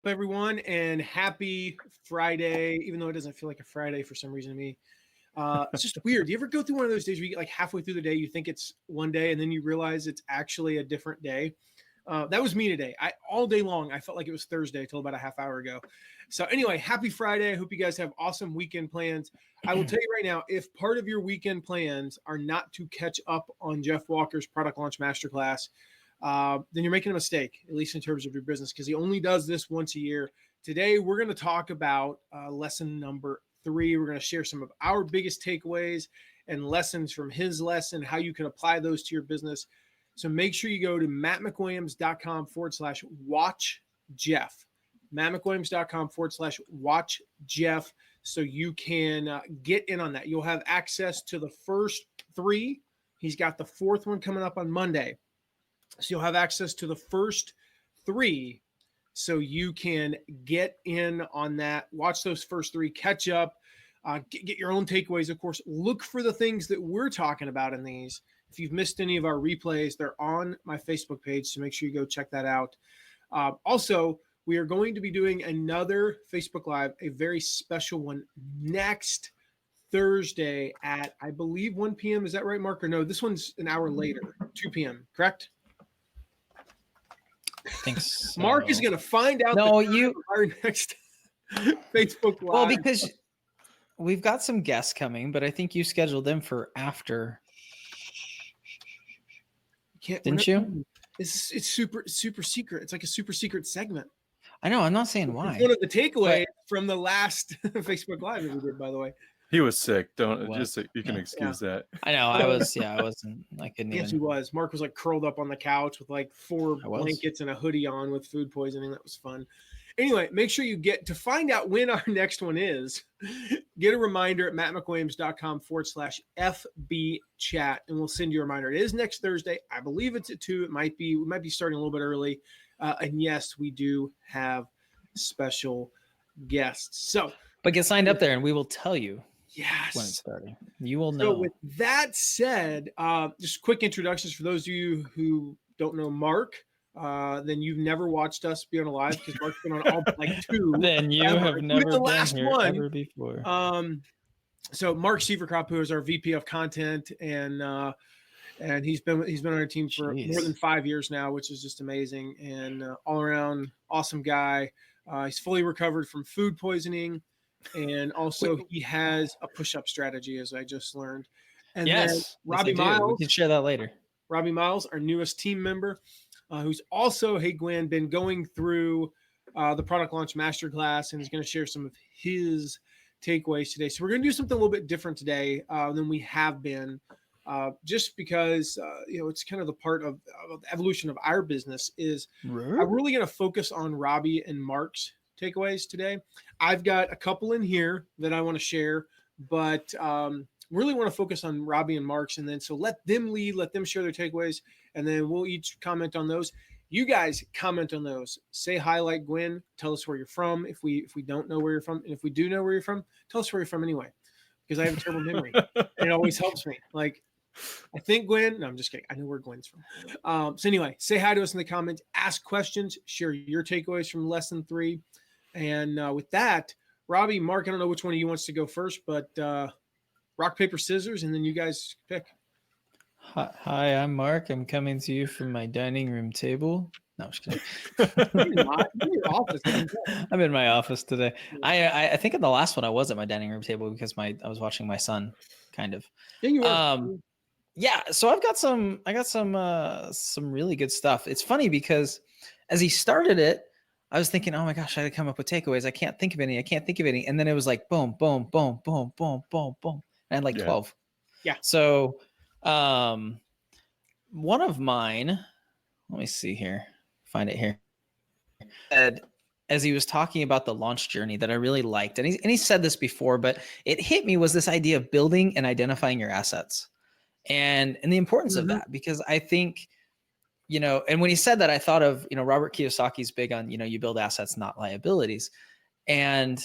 everyone, and happy Friday, even though it doesn't feel like a Friday for some reason to me. It's just weird. Do you ever go through one of those days where you get like halfway through the day, you think it's one day, and then you realize it's actually a different day? That was me today. All day long, I felt like it was Thursday until about a half hour ago. So anyway, happy Friday. I hope you guys have awesome weekend plans. I will tell you right now, if part of your weekend plans are not to catch up on Jeff Walker's Product Launch Masterclass, then you're making a mistake, at least in terms of your business, because he only does this once a year. Today, we're going to talk about lesson number 3. We're going to share some of our biggest takeaways and lessons from his lesson, how you can apply those to your business. So make sure you go to mattmcwilliams.com/watch Jeff. mattmcwilliams.com/watch Jeff. So you can get in on that. You'll have access to the first 3. He's got the 4th one coming up on Monday. So you'll have access to the first 3. So you can get in on that, watch those first 3, catch up, get your own takeaways. Of course, look for the things that we're talking about in these. If you've missed any of our replays, they're on my Facebook page, so make sure you go check that out. Also, we are going to be doing another Facebook Live, a very special one next Thursday at, I believe, 1 p.m. Is that right, Mark? Or no, this one's an hour later, 2 p.m., correct? I think so. Mark is going to find out our next Facebook Live. Well, because we've got some guests coming, but I think you scheduled them for after. Didn't you? It's super secret. It's like a super secret segment. I know. I'm not saying why. It's one of the takeaways from the last Facebook Live that we did, by the way. He was sick. You can excuse that. I know. I wasn't. I couldn't Yes, even. he was. Mark was like curled up on the couch with like 4 blankets and a hoodie on with food poisoning. That was fun. Anyway, make sure you get to find out when our next one is. Get a reminder at mattmcwilliams.com/FB chat, and we'll send you a reminder. It is next Thursday. I believe it's at 2. We might be starting a little bit early. And yes, we do have special guests. But get signed up there, and we will tell you. Yes. When it's starting. You will know. So with that said, just quick introductions for those of you who don't know Mark. Then you've never watched us be on a live because Mark's been on all like 2. Then you have never the been last here one ever before. So Mark Sieverkrop, who is our VP of content, and he's been on our team for more than 5 years now, which is just amazing, and all around awesome guy. He's fully recovered from food poisoning. And also he has a push-up strategy, as I just learned. And then Robbie Miles. We can share that later. Robbie Miles, our newest team member, who's also, hey, Gwen, been going through the Product Launch Masterclass and is going to share some of his takeaways today. So we're going to do something a little bit different today than we have been, just because, it's kind of the part of the evolution of our business is I'm really going to focus on Robbie and Mark's takeaways today. I've got a couple in here that I want to share, but really want to focus on Robbie and Mark's, and then so let them lead, let them share their takeaways, and then we'll each comment on those. You guys comment on those. Say hi like Gwen. Tell us where you're from. If we don't know where you're from, and if we do know where you're from, tell us where you're from anyway, because I have a terrible memory. And it always helps me. Like, I think Gwen. No, I'm just kidding. I know where Gwen's from. So anyway, say hi to us in the comments. Ask questions. Share your takeaways from lesson 3. And with that, Robbie, Mark, I don't know which one of you wants to go first, but rock, paper, scissors, and then you guys pick. Hi, I'm Mark. I'm coming to you from my dining room table. No, I'm just kidding. You're in your office. I'm in my office today. I think in the last one I was at my dining room table because I was watching my son, kind of. Yeah, you were. Yeah, so I got some really good stuff. It's funny because as he started it, I was thinking, oh my gosh, I had to come up with takeaways. I can't think of any. And then it was like boom, boom, boom, boom, boom, boom, boom. And I had like 12. Yeah. So one of mine, let me see here. Find it here. As he was talking about the launch journey that I really liked, and he said this before, but it hit me, was this idea of building and identifying your assets and the importance of that, because I think, and when he said that, I thought of, Robert Kiyosaki's big on, you build assets, not liabilities. And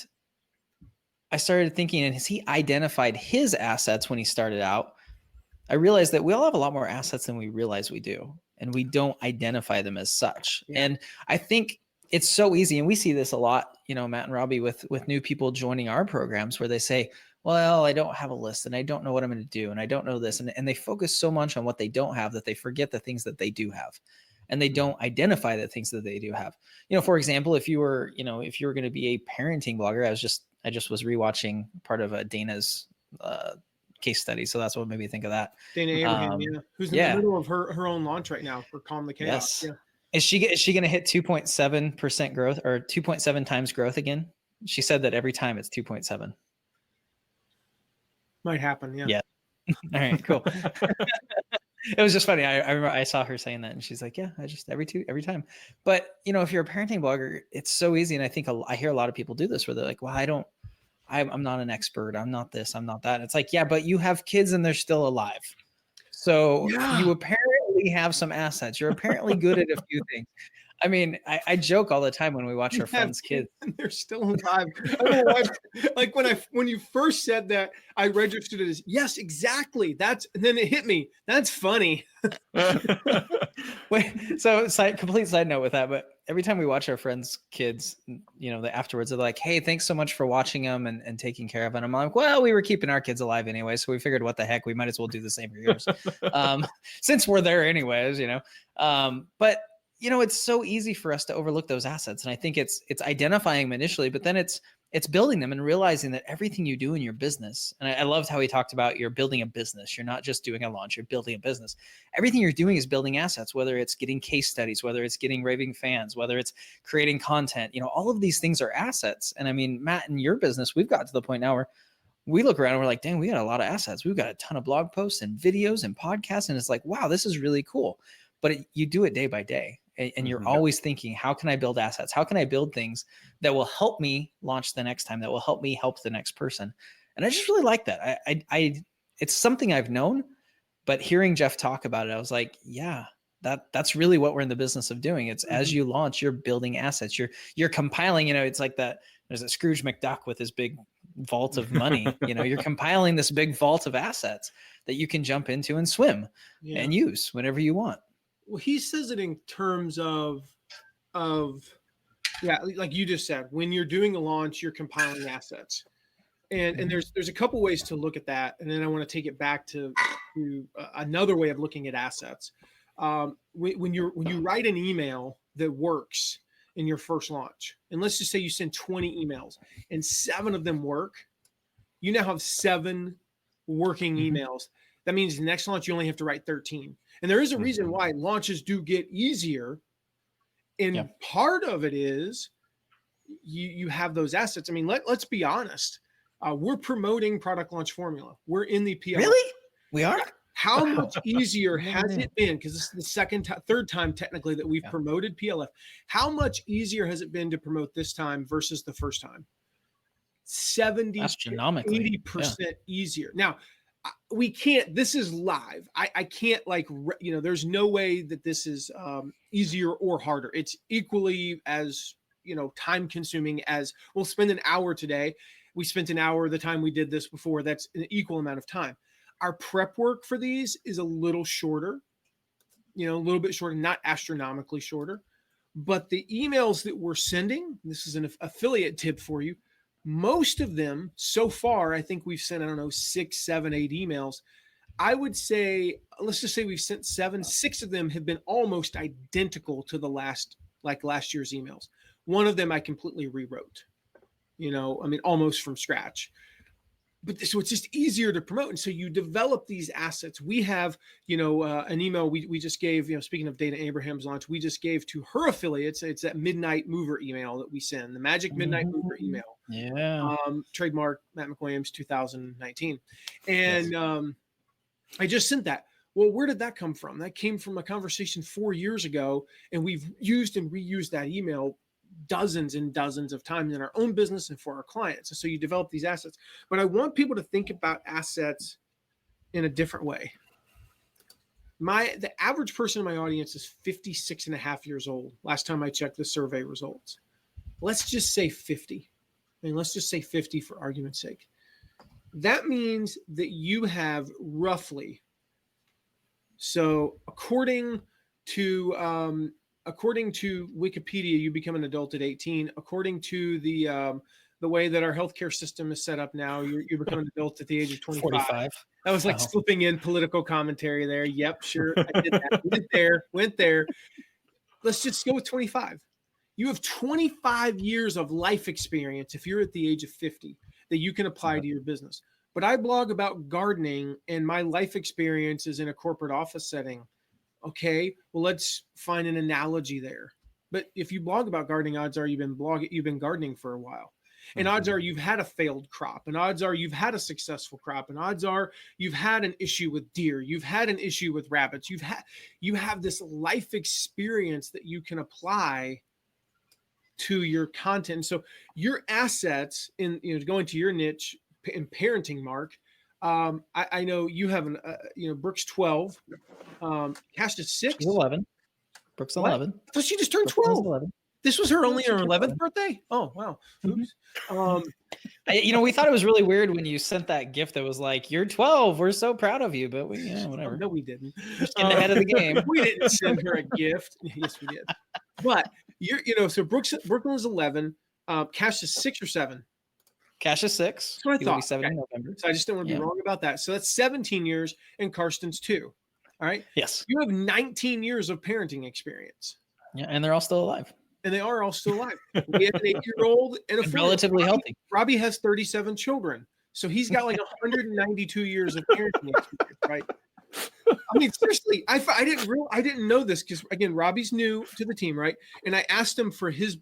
I started thinking, and as he identified his assets when he started out, I realized that we all have a lot more assets than we realize we do, and we don't identify them as such. Yeah. And I think it's so easy. And we see this a lot, Matt and Robbie, with new people joining our programs, where they say, well, I don't have a list and I don't know what I'm going to do. And I don't know this. And they focus so much on what they don't have that they forget the things that they do have. And they don't identify the things that they do have. For example, if you were going to be a parenting blogger, I just was rewatching part of Dana's case study. So that's what made me think of that. Dana Abraham, who's in the middle of her own launch right now for Calm the Chaos. Yes. Yeah. Is she going to hit 2.7% growth or 2.7 times growth again? She said that every time it's 2.7. Might happen. Yeah. Yeah. All right, cool. It was just funny. I remember I saw her saying that and she's like, yeah, I just every time. But if you're a parenting blogger, it's so easy. And I think I hear a lot of people do this where they're like, well, I'm not an expert. I'm not this, I'm not that. It's like, yeah, but you have kids and they're still alive. So you apparently have some assets. You're apparently good at a few things. I mean, I joke all the time when we watch our friends' kids. And they're still alive. I don't know why. Like when you first said that, I registered it as, yes, exactly. And then it hit me. That's funny. Wait, so complete side note with that, but every time we watch our friends' kids, afterwards they're like, hey, thanks so much for watching them and taking care of them. I'm like, well, we were keeping our kids alive anyway, so we figured what the heck, we might as well do the same for yours. Since we're there anyways, but it's so easy for us to overlook those assets. And I think it's identifying them initially, but then it's building them and realizing that everything you do in your business, and I loved how he talked about you're building a business. You're not just doing a launch, you're building a business. Everything you're doing is building assets, whether it's getting case studies, whether it's getting raving fans, whether it's creating content, all of these things are assets. And I mean, Matt, in your business, we've got to the point now where we look around and we're like, dang, we got a lot of assets. We've got a ton of blog posts and videos and podcasts. And it's like, wow, this is really cool. But you do it day by day. And you're always thinking, how can I build assets? How can I build things that will help me launch the next time, that will help me help the next person? And I just really like that. It's something I've known, but hearing Jeff talk about it, I was like, yeah, that's really what we're in the business of doing. It's as you launch, you're building assets. You're compiling, it's like that. There's a Scrooge McDuck with his big vault of money. You're compiling this big vault of assets that you can jump into and swim and use whenever you want. Well, he says it in terms of like you just said, when you're doing a launch, you're compiling assets, and there's a couple ways to look at that, and then I want to take it back to another way of looking at assets. When you write an email that works in your first launch, and let's just say you send 20 emails and 7 of them work, you now have 7 working emails. That means the next launch you only have to write 13. And there is a reason why launches do get easier. And part of it is you have those assets. I mean, let's be honest. We're promoting Product Launch Formula. We're in the PLF. Really? We are? How much easier has it been? Because this is the third time technically that we've promoted PLF. How much easier has it been to promote this time versus the first time? 70, 80% easier. Now, we can't, this is live. I can't there's no way that this is easier or harder. It's equally as, time consuming as we'll spend an hour today. We spent an hour the time we did this before. That's an equal amount of time. Our prep work for these is a little shorter, a little bit shorter, not astronomically shorter, but the emails that we're sending, this is an affiliate tip for you. Most of them so far, I think we've sent, 6, 7, 8 emails. I would say, let's just say we've sent 7, 6 of them have been almost identical to the last year's emails. One of them I completely rewrote, almost from scratch. But so it's just easier to promote. And so you develop these assets. We have, an email we just gave, speaking of Dana Abraham's launch, we just gave to her affiliates. It's that Midnight Mover email that we send, the Magic Midnight Mover email. Yeah. Trademark Matt McWilliams, 2019. And I just sent that. Well, where did that come from? That came from a conversation 4 years ago. And we've used and reused that email dozens and dozens of times in our own business and for our clients. And so you develop these assets. But I want people to think about assets in a different way. The average person in my audience is 56 and a half years old. Last time I checked the survey results. Let's just say 50. And let's just say 50 for argument's sake. That means that you have roughly, so according to according to Wikipedia, you become an adult at 18. According to the way that our healthcare system is set up now, you become an adult at the age of 25. 45. That was like Wow. slipping in political commentary there. Yep, sure. I did that. Went there. Let's just go with 25. You have 25 years of life experience if you're at the age of 50 that you can apply to your business. But I blog about gardening and my life experience is in a corporate office setting. Okay, well, let's find an analogy there. But if you blog about gardening, odds are you've been gardening for a while. And odds are you've had a failed crop, and odds are you've had a successful crop, and odds are you've had an issue with deer, you've had an issue with rabbits, you have this life experience that you can apply to your content. So your assets in going to your niche in parenting, Mark. I know you have Brooke's 12, Cash is 6. She's 11. Brooke's 11. I thought she just turned 12. This was her only her 11th birthday. Oh wow! Oops. We thought it was really weird when you sent that gift that was like, "You're 12. We're so proud of you," but whatever. No, we didn't. Just getting ahead of the game. We didn't send her a gift. Yes, we did. But so Brooklyn was 11. Cash is 6 or 7. Cash is 6. That's what I He thought. will be 7 in November. So I just didn't want to be wrong about that. So that's 17 years, and Karsten's 2. All right. Yes. You have 19 years of parenting experience. Yeah, and they're all still alive. And they are all still alive. We have an 8-year-old and a relatively healthy. Robbie has 37 children. So he's got like 192 years of parenting experience, right? I mean, seriously, I didn't know this because again, Robbie's new to the team, right? And I asked him for his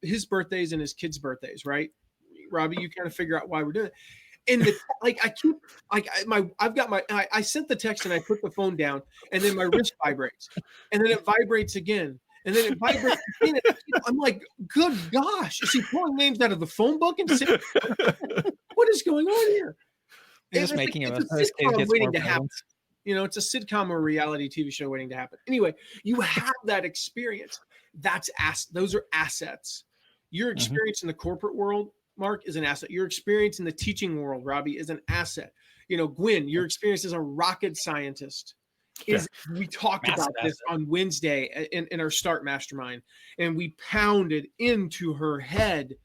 his birthdays and his kids' birthdays, right? Robbie, you kind of figure out why we're doing it. And I sent the text and I put the phone down, and then my wrist vibrates, and then it vibrates again. And then it vibrates again. I'm like, good gosh. Is he pulling names out of the phone book and saying, what is going on here? Just making it's a sitcom waiting to happen. It's a sitcom or a reality TV show waiting to happen. Anyway, you have that experience. Those are assets. Your experience in the corporate world, Mark, is an asset. Your experience in the teaching world, Robbie, is an asset. Gwen, your experience as a rocket scientist. We talked about this on Wednesday in our Start Mastermind, and we pounded into her head.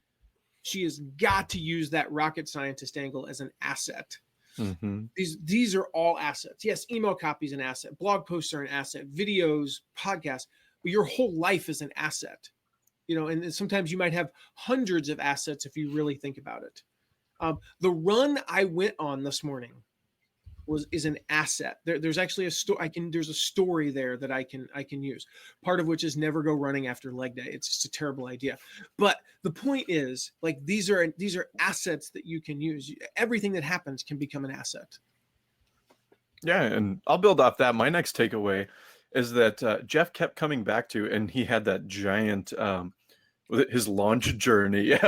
She has got to use that rocket scientist angle as an asset. Mm-hmm. These are all assets. Yes, email copy is an asset. Blog posts are an asset. Videos, podcasts. But your whole life is an asset. And sometimes you might have hundreds of assets if you really think about it. The run I went on this morning is an asset. There's actually a story. There's a story there that I can use. Part of which is never go running after leg day. It's just a terrible idea. But the point is, like, these are assets that you can use. Everything that happens can become an asset. Yeah, and I'll build off that. My next takeaway is that Jeff kept coming back to, and he had that giant his launch journey.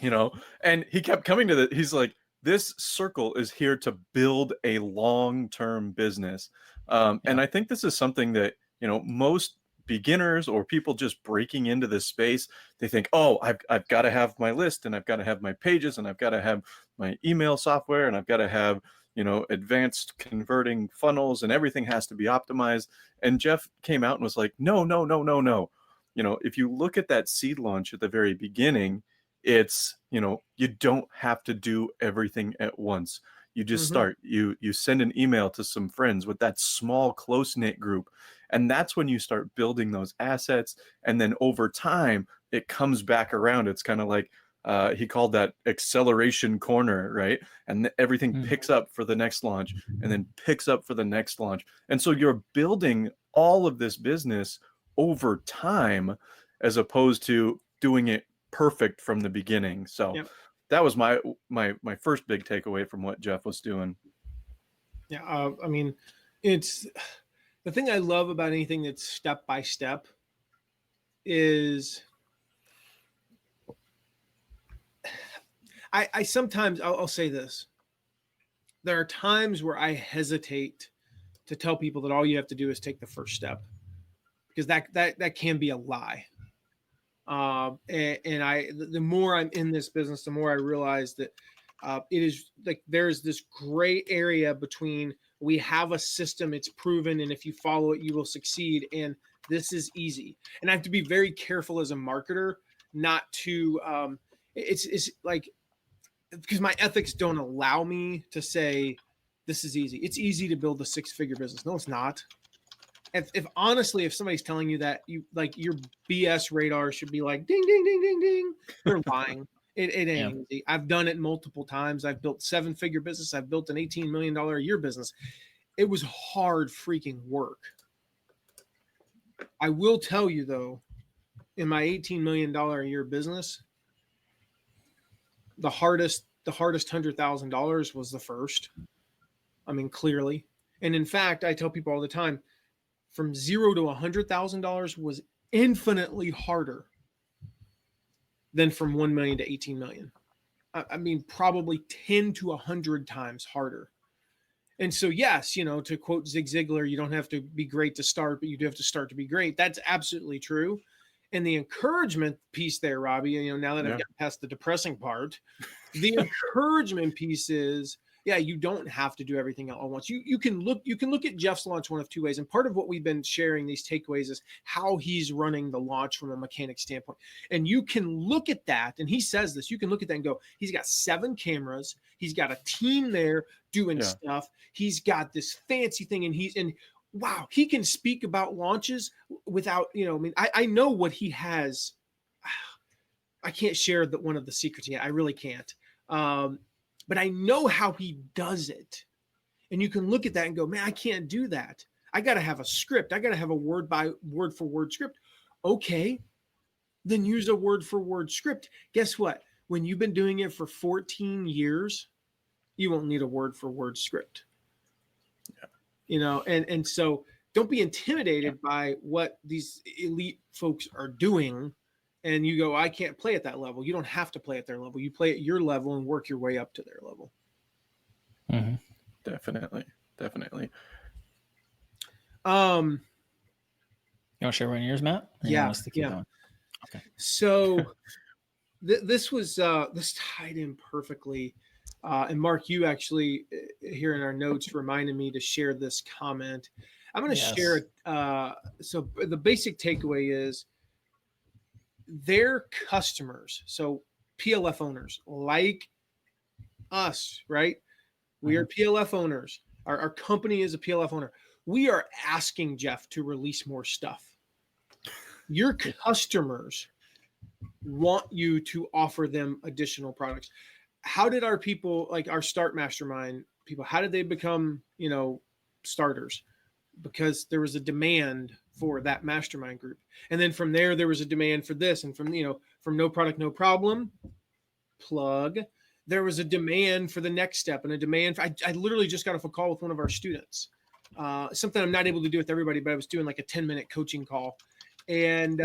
And he kept coming to that. He's like, this circle is here to build a long-term business. And I think this is something that, most beginners or people just breaking into this space, they think, oh, I've got to have my list, and I've got to have my pages, and I've got to have my email software, and I've got to have, advanced converting funnels, and everything has to be optimized. And Jeff came out and was like, no. If you look at that seed launch at the very beginning, it's, you don't have to do everything at once. You just start, you send an email to some friends with that small, close-knit group. And that's when you start building those assets. And then over time, it comes back around. It's kind of like, he called that acceleration corner, right? And everything picks up for the next launch, and then picks up for the next launch. And so you're building all of this business over time, as opposed to doing it perfect from the beginning. So that was my first big takeaway from what Jeff was doing. Yeah, I mean, it's the thing I love about anything that's step by step is I sometimes I'll say this. There are times where I hesitate to tell people that all you have to do is take the first step, because that can be a lie. The more I'm in this business, the more I realize that it is like there's this gray area between We have a system, it's proven, and if you follow it, you will succeed. And this is easy. And I have to be very careful as a marketer not to, it's like, because my ethics don't allow me to say this is easy. It's easy to build a 6-figure business. No, it's not. If honestly, if somebody's telling you that, you like, your BS radar should be like ding, ding, ding, ding, ding. They're lying. It ain't easy. I've done it multiple times. I've built 7-figure business. I've built an $18 million a year business. It was hard freaking work. I will tell you though, in my $18 million a year business, the hardest $100,000 was the first. I mean, clearly. And in fact, I tell people all the time, from $0 to $100,000 was infinitely harder than from 1 million to 18 million. I mean, probably 10 to 100 times harder. And so, yes, you know, to quote Zig Ziglar, you don't have to be great to start, but you do have to start to be great. That's absolutely true. And the encouragement piece there, Robbie, you know, now that I've gotten past the depressing part, the encouragement piece is, yeah, you don't have to do everything all at once. You can look at Jeff's launch one of two ways. And part of what we've been sharing these takeaways is how he's running the launch from a mechanic standpoint. And you can look at that, and he says this, you can look at that and go, he's got 7 cameras, he's got a team there doing stuff, he's got this fancy thing, and wow, he can speak about launches without, you know, I mean, I know what he has. I can't share one of the secrets yet. I really can't. But I know how he does it. And you can look at that and go, man, I can't do that. I got to have a script. I got to have a word for word script. Okay, then use a word for word script. Guess what? When you've been doing it for 14 years, you won't need a word for word script. Yeah. You know, and so don't be intimidated by what these elite folks are doing. And you go, I can't play at that level. You don't have to play at their level. You play at your level and work your way up to their level. Mm-hmm. Definitely. You want to share one of yours, Matt? Yeah. Going? Okay. So this tied in perfectly. And Mark, you actually here in our notes reminded me to share this comment. I'm going to share it. So the basic takeaway is, their customers, so PLF owners like us, right? We are PLF owners. Our company is a PLF owner. We are asking Jeff to release more stuff. Your customers want you to offer them additional products. How did our people, like our Start Mastermind people, how did they become, you know, starters? Because there was a demand for that mastermind group. And then from there was a demand for this. And from, you know, from No Product, No Problem, plug, there was a demand for the next step and a demand for, I literally just got off a call with one of our students. Something I'm not able to do with everybody, but I was doing like a 10-minute coaching call. And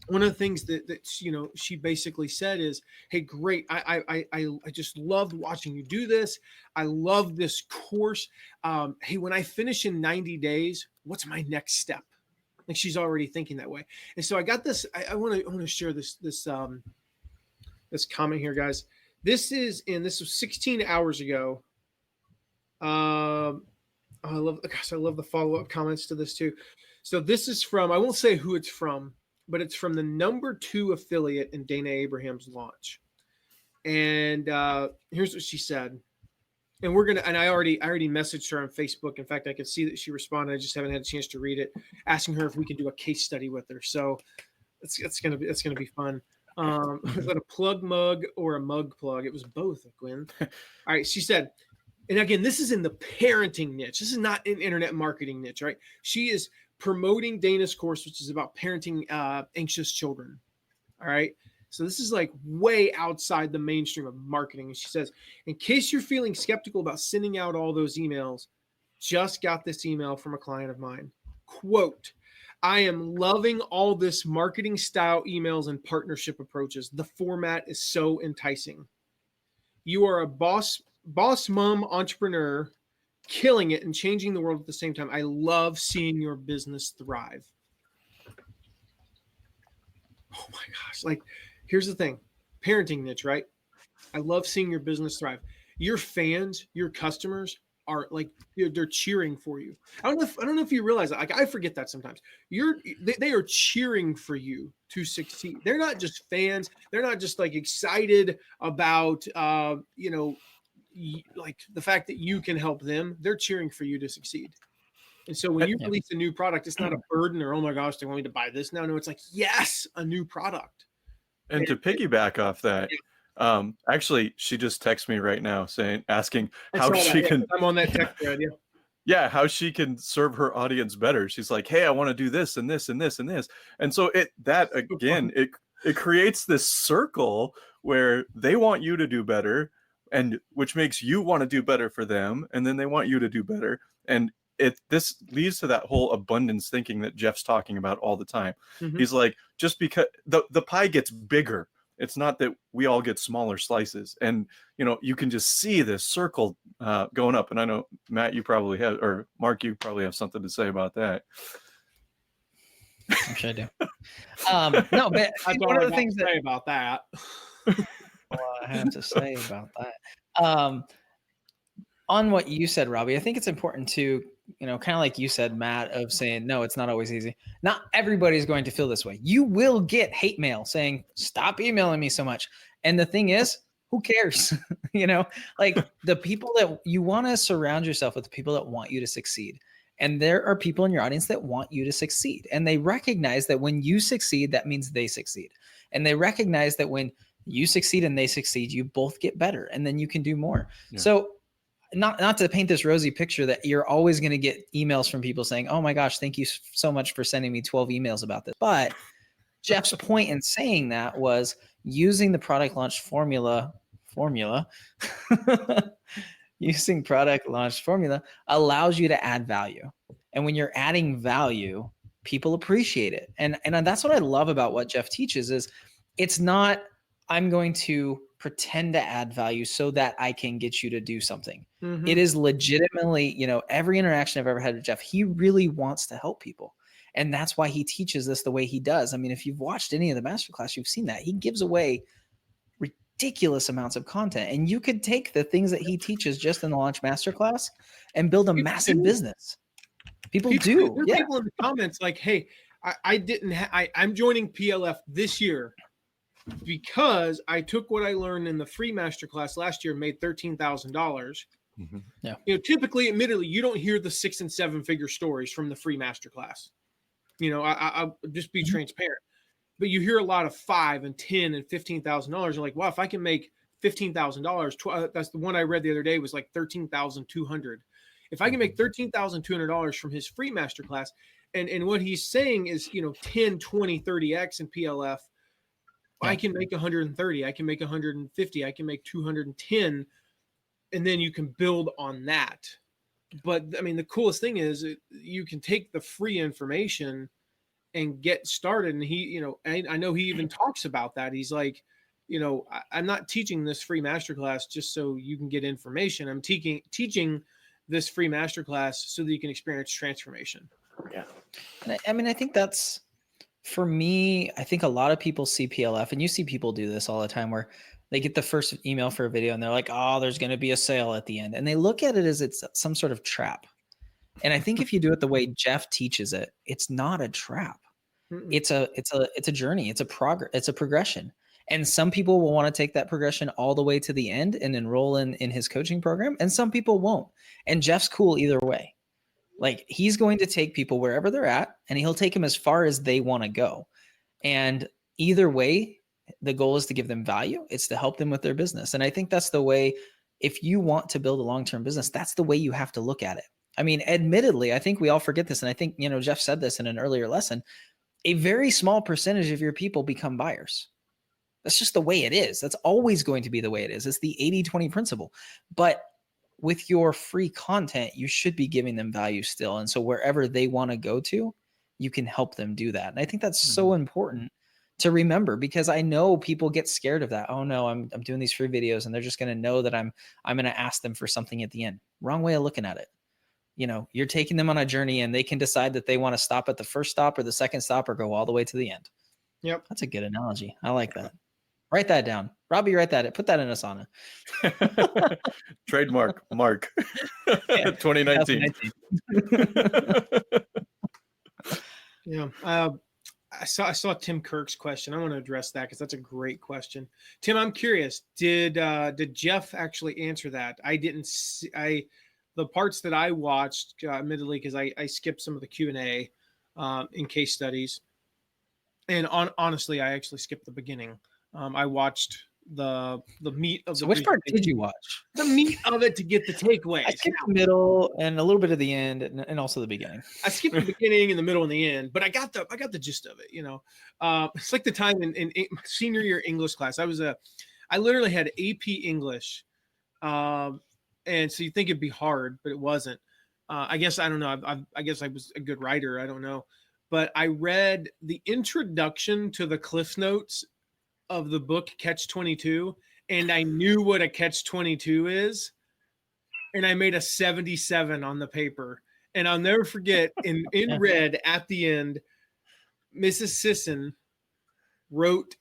one of the things that you know, she basically said is, hey, great. I just loved watching you do this. I love this course. Hey, when I finish in 90 days, what's my next step? Like, she's already thinking that way. And so I got this, I want to share this comment here, guys. This was 16 hours ago. I love the follow-up comments to this too. So this is from, I won't say who it's from, but it's from the number 2 affiliate in Dana Abraham's launch. And here's what she said. And I already messaged her on Facebook. In fact, I could see that she responded. I just haven't had a chance to read it, asking her if we can do a case study with her. So it's gonna be fun. Was that a plug mug or a mug plug? It was both, Gwen. All right. She said, and again, this is in the parenting niche. This is not an internet marketing niche, right? She is promoting Dana's course, which is about parenting anxious children. All right. So this is like way outside the mainstream of marketing. And she says, in case you're feeling skeptical about sending out all those emails, just got this email from a client of mine. Quote, I am loving all this marketing style emails and partnership approaches. The format is so enticing. You are a boss mom entrepreneur, killing it and changing the world at the same time. I love seeing your business thrive. Oh my gosh. Like, here's the thing. Parenting niche, right? I love seeing your business thrive. Your fans, your customers are like, they're cheering for you. I don't know if you realize that. Like, I forget that sometimes. They are cheering for you to succeed. They're not just fans. They're not just like excited about like the fact that you can help them. They're cheering for you to succeed. And so when you release a new product, it's not a burden or, oh my gosh, they want me to buy this now. No, it's like, yes, a new product. And to piggyback off that, actually, she just texted me right now asking how she can. I'm on that text thread. Yeah. Yeah, how she can serve her audience better. She's like, hey, I want to do this and this and this and this. And so it creates this circle where they want you to do better, and which makes you want to do better for them, and then they want you to do better. And this leads to that whole abundance thinking that Jeff's talking about all the time. He's like, just because the pie gets bigger, it's not that we all get smaller slices. And you can just see this circle going up. And I know, Matt, you probably have, or Mark, you probably have something to say about that. I'm sure I do. No, but one of the things to say about that. I have to say about that. On what you said, Robbie, I think it's important to, kind of like you said, Matt, of saying, no, it's not always easy. Not everybody's going to feel this way. You will get hate mail saying, stop emailing me so much. And the thing is, who cares? Like the people that you want to surround yourself with, the people that want you to succeed. And there are people in your audience that want you to succeed. And they recognize that when you succeed, that means they succeed. And they recognize that when you succeed and they succeed, you both get better, and then you can do more. Yeah. So not to paint this rosy picture that you're always going to get emails from people saying, oh my gosh, thank you so much for sending me 12 emails about this. But Jeff's point in saying that was using the product launch formula, using product launch formula allows you to add value. And when you're adding value, people appreciate it. And that's what I love about what Jeff teaches is it's not, I'm going to pretend to add value so that I can get you to do something. Mm-hmm. It is legitimately, every interaction I've ever had with Jeff, he really wants to help people. And that's why he teaches this the way he does. I mean, if you've watched any of the masterclass, you've seen that he gives away ridiculous amounts of content. And you could take the things that he teaches just in the Launch Masterclass and build a massive business. People do. There are people in the comments like, hey, I'm joining PLF this year because I took what I learned in the free masterclass last year and made $13,000. Mm-hmm. Yeah. Typically, admittedly, you don't hear the 6 and 7 figure stories from the free masterclass. I'll just be transparent, but you hear a lot of $5 and $10 and $15,000. You're like, wow, if I can make $15,000, that's the one I read the other day was like $13,200. If I can make $13,200 from his free masterclass, and what he's saying is, 10, 20, 30x in PLF. I can make 130, I can make 150, I can make 210, and then you can build on that. But I mean, the coolest thing is you can take the free information and get started. And he, I know he even talks about that. He's like, I'm not teaching this free masterclass just so you can get information. I'm teaching this free masterclass so that you can experience transformation. Yeah. And I think that's, for me, I think a lot of people see PLF, and you see people do this all the time where they get the first email for a video and they're like, oh, there's going to be a sale at the end. And they look at it as it's some sort of trap. And I think if you do it the way Jeff teaches it, it's not a trap. Mm-mm. It's a journey. It's a progression. And some people will want to take that progression all the way to the end and enroll in his coaching program. And some people won't. And Jeff's cool either way. Like, he's going to take people wherever they're at, and he'll take them as far as they want to go. And either way, the goal is to give them value. It's to help them with their business. And I think that's the way, if you want to build a long-term business, that's the way you have to look at it. I mean, admittedly, I think we all forget this. And I think, Jeff said this in an earlier lesson, a very small percentage of your people become buyers. That's just the way it is. That's always going to be the way it is. It's the 80-20 principle. But with your free content, you should be giving them value still. And so wherever they want to go to, you can help them do that. And I think that's so important to remember, because I know people get scared of that. Oh no, I'm doing these free videos and they're just going to know that I'm going to ask them for something at the end. Wrong way of looking at it. You're taking them on a journey and they can decide that they want to stop at the first stop or the second stop or go all the way to the end. Yep. That's a good analogy. I like that. Write that down. Robbie, write that. Put that in Asana. Trademark Mark. Yeah, 2019. 2019. Yeah. I saw Tim Kirk's question. I want to address that because that's a great question. Tim, I'm curious. Did Jeff actually answer that? I didn't see. The parts that I watched, admittedly, because I skipped some of the Q&A in case studies, and honestly, I actually skipped the beginning. I watched the meat of So the which part presentation. did you watch? The meat of it to get the takeaways. I skipped the middle and a little bit of the end and also the beginning. I skipped the beginning and the middle and the end, but I got the gist of it. It's like the time in senior year English class. I literally had AP English, and so you think it'd be hard, but it wasn't. I guess I don't know. I guess I was a good writer. I don't know, but I read the introduction to the Cliff Notes of the book Catch-22, and I knew what a Catch-22 is, and I made a 77 on the paper. And I'll never forget, in red at the end, Mrs. Sisson wrote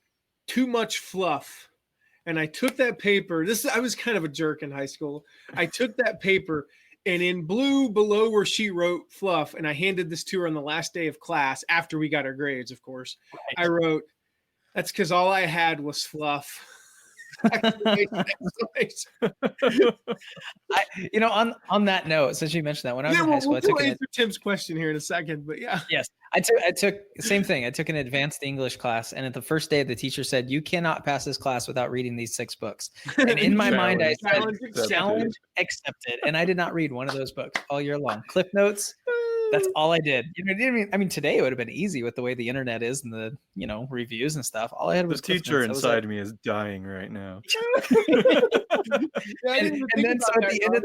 "too much fluff," and I took that paper. I was kind of a jerk in high school. I took that paper, and in blue below where she wrote "fluff," and I handed this to her on the last day of class after we got our grades, of course. Right. I wrote, "That's because all I had was fluff." On that note, since you mentioned that, when I was in high school, I took answer Tim's question here in a second, but yeah. Yes, I took the same thing. I took an advanced English class, and at the first day, the teacher said, "You cannot pass this class without reading these 6 books." And in my mind, I said, "Challenge accepted." And I did not read one of those books all year long. Cliff Notes. That's all I did. I mean, today it would have been easy with the way the internet is and the reviews and stuff. All I had was the teacher inside me is dying right now. and then so at the end of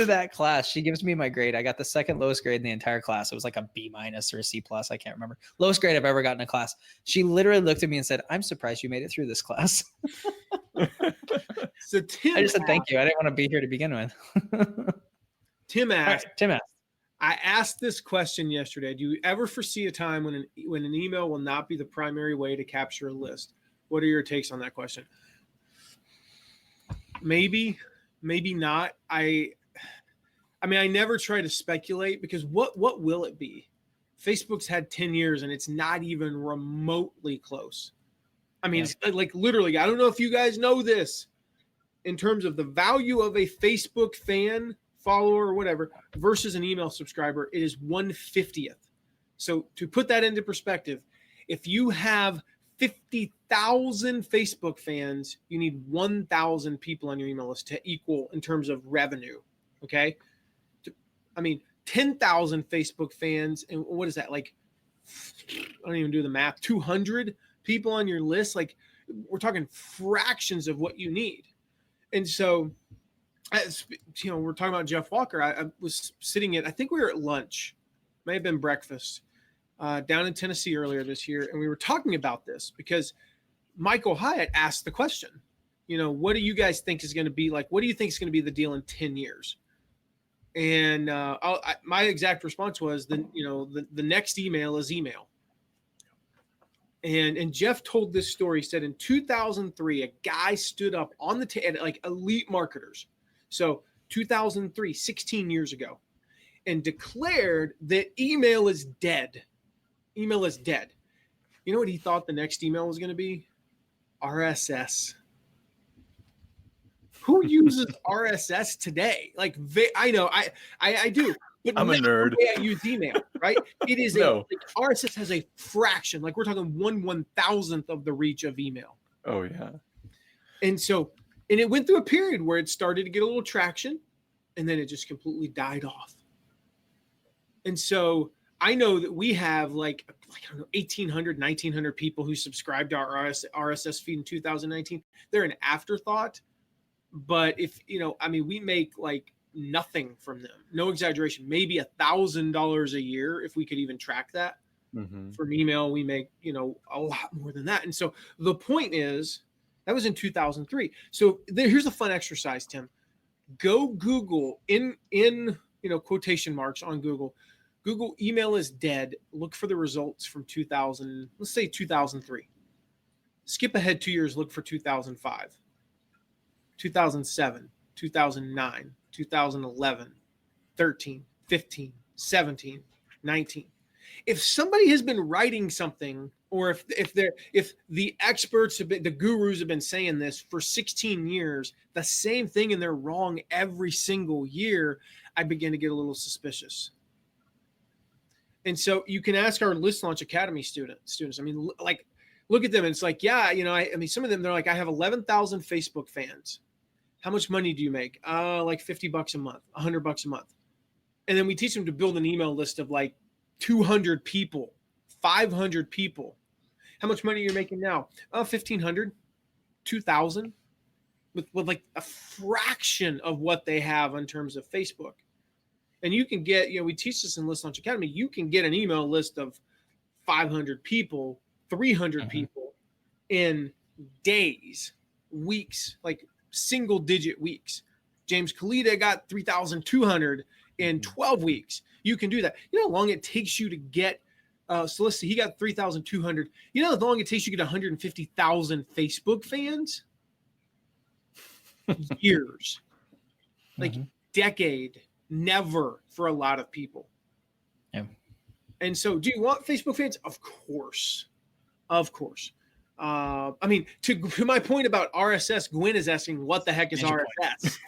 that class, she gives me my grade. I got the second lowest grade in the entire class. It was like a B- or a C+. I can't remember. Lowest grade I've ever gotten in a class. She literally looked at me and said, "I'm surprised you made it through this class." So Tim, I just said thank you. I didn't want to be here to begin with. Tim asked. I asked this question yesterday. Do you ever foresee a time when an email will not be the primary way to capture a list? What are your takes on that question? Maybe not. I mean, I never try to speculate because what will it be? Facebook's had 10 years and it's not even remotely close. I mean, It's like literally, I don't know if you guys know this, in terms of the value of a Facebook fan, follower, or whatever, versus an email subscriber, it is 1/50th. So to put that into perspective, if you have 50,000 Facebook fans, you need 1,000 people on your email list to equal in terms of revenue. Okay. I mean, 10,000 Facebook fans, and what is that? Like, I don't even do the math, 200 people on your list. Like, we're talking fractions of what you need. And so, we're talking about Jeff Walker. I was sitting I think we were at lunch, may have been breakfast, down in Tennessee earlier this year. And we were talking about this because Michael Hyatt asked the question, what do you guys think is going to be like? What do you think is going to be the deal in 10 years? And my exact response was, the next email is email. And Jeff told this story. He said in 2003, a guy stood up on the like elite marketers. So 2003, 16 years ago, and declared that email is dead. Email is dead. You know what he thought the next email was going to be? RSS. Who uses RSS today? Like, I know, I do. But I'm a nerd. I use email, right? It is RSS has a fraction. Like, we're talking 1/1000th of the reach of email. Oh yeah. And so, and it went through a period where it started to get a little traction, and then it just completely died off. And so I know that we have like I don't know, 1,800, 1,900 people who subscribed to our RSS feed in 2019. They're an afterthought. But if, we make like nothing from them. No exaggeration. Maybe $1,000 a year if we could even track that. Mm-hmm. From email, we make, a lot more than that. And so the point is, that was in 2003. So here's a fun exercise, Tim. Go Google in quotation marks on Google email is dead. Look for the results from 2000, let's say 2003. Skip ahead 2 years, look for 2005, 2007, 2009, 2011, 13, 15, 17, 19. If somebody has been writing something, or if the experts have been, the gurus have been saying this for 16 years, the same thing, and they're wrong every single year, I begin to get a little suspicious. And so you can ask our List Launch Academy students. I mean, like, look at them. And it's like, yeah, you know, I mean, some of them, they're like, I have 11,000 Facebook fans. How much money do you make? Like $50 a month, $100 a month. And then we teach them to build an email list of like 200 people, 500 people. How much money are you making now? 1,500, 2,000, with like a fraction of what they have in terms of Facebook. And you can get, you know, we teach this in List Launch Academy. You can get an email list of 500 people, 300 people in days, weeks, like single digit weeks. James Kalita got 3,200 in 12 weeks. You can do that. You know how long it takes you to get, so let's see, he got 3,200. You know how long it takes you to get 150,000 Facebook fans? Years. Like decade. Never for a lot of people. Yeah. And so do you want Facebook fans? Of course. Of course. I mean, to my point about RSS, Gwen is asking, what the heck is RSS?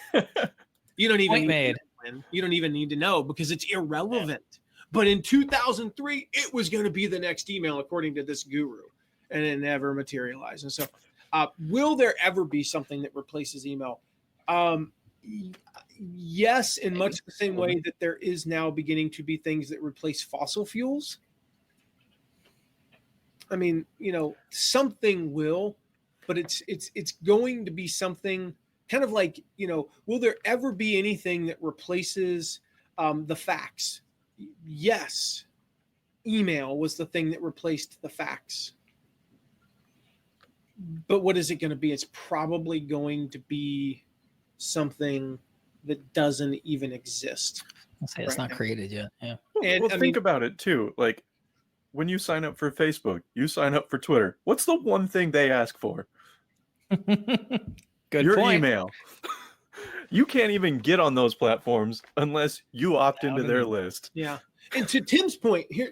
You don't even need to know because it's irrelevant. Yeah. But in 2003, it was going to be the next email, according to this guru, and it never materialized. And so will there ever be something that replaces email? Yes, in much the same way that there is now beginning to be things that replace fossil fuels. I mean, you know, something will, but it's going to be something kind of like, you know, will there ever be anything that replaces the fax? Yes. Email was the thing that replaced the fax. But what is it going to be? It's probably going to be something that doesn't even exist. I'll say it's not created yet. Yeah. Well, think about it too. Like when you sign up for Facebook, you sign up for Twitter. What's the one thing they ask for? Your email. You can't even get on those platforms unless you opt into their list. Yeah. And to Tim's point, here,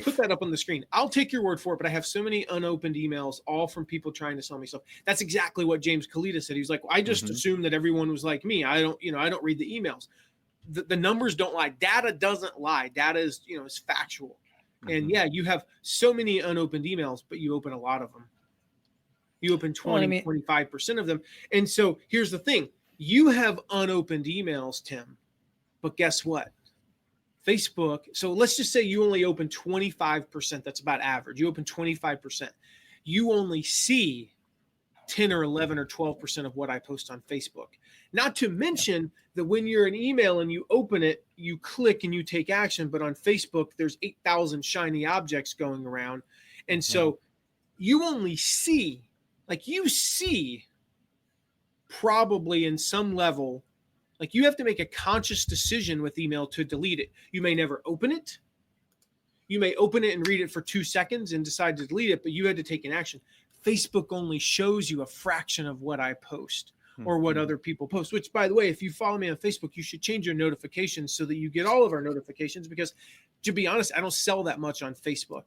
put that up on the screen. I'll take your word for it, but I have so many unopened emails, all from people trying to sell me stuff. That's exactly what James Kalita said. He was like, well, I just assumed that everyone was like me. I don't read the emails. The numbers don't lie. Data doesn't lie. Data is, is factual. And yeah, you have so many unopened emails, but you open a lot of them. You open 25% of them. And so here's the thing. You have unopened emails, Tim, but guess what? Facebook, so let's just say you only open 25%. That's about average. You open 25%. You only see 10 or 11 or 12% of what I post on Facebook. Not to mention that when you're an email and you open it, you click and you take action. But on Facebook, there's 8,000 shiny objects going around. And so you only see, you see probably in some level, you have to make a conscious decision with email to delete it. You may never open it. You may open it and read it for 2 seconds and decide to delete it, but you had to take an action. Facebook only shows you a fraction of what I post or what other people post, which, by the way, if you follow me on Facebook, you should change your notifications so that you get all of our notifications, because to be honest, I don't sell that much on Facebook.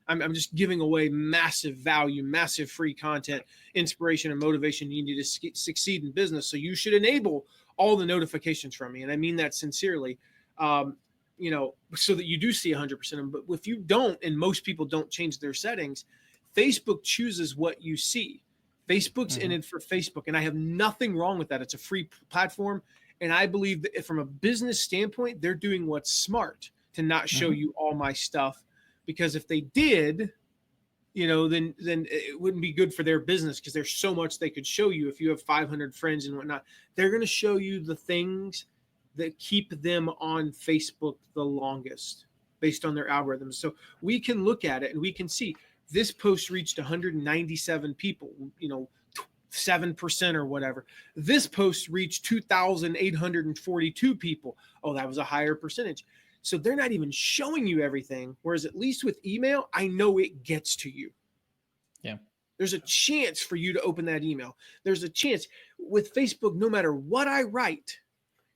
I'm just giving away massive value, massive free content, inspiration, and motivation you need to succeed in business. So you should enable all the notifications from me. And I mean that sincerely, so that you do see 100%. But if you don't, and most people don't change their settings, Facebook chooses what you see. Facebook's in it for Facebook. And I have nothing wrong with that. It's a free platform. And I believe that from a business standpoint, they're doing what's smart to not show you all my stuff. Because if they did, then it wouldn't be good for their business, because there's so much they could show you. If you have 500 friends and whatnot, they're going to show you the things that keep them on Facebook the longest based on their algorithms. So we can look at it and we can see this post reached 197 people, 7% or whatever. This post reached 2,842 people. Oh, that was a higher percentage. So they're not even showing you everything. Whereas at least with email, I know it gets to you. Yeah. There's a chance for you to open that email. There's a chance with Facebook, no matter what I write,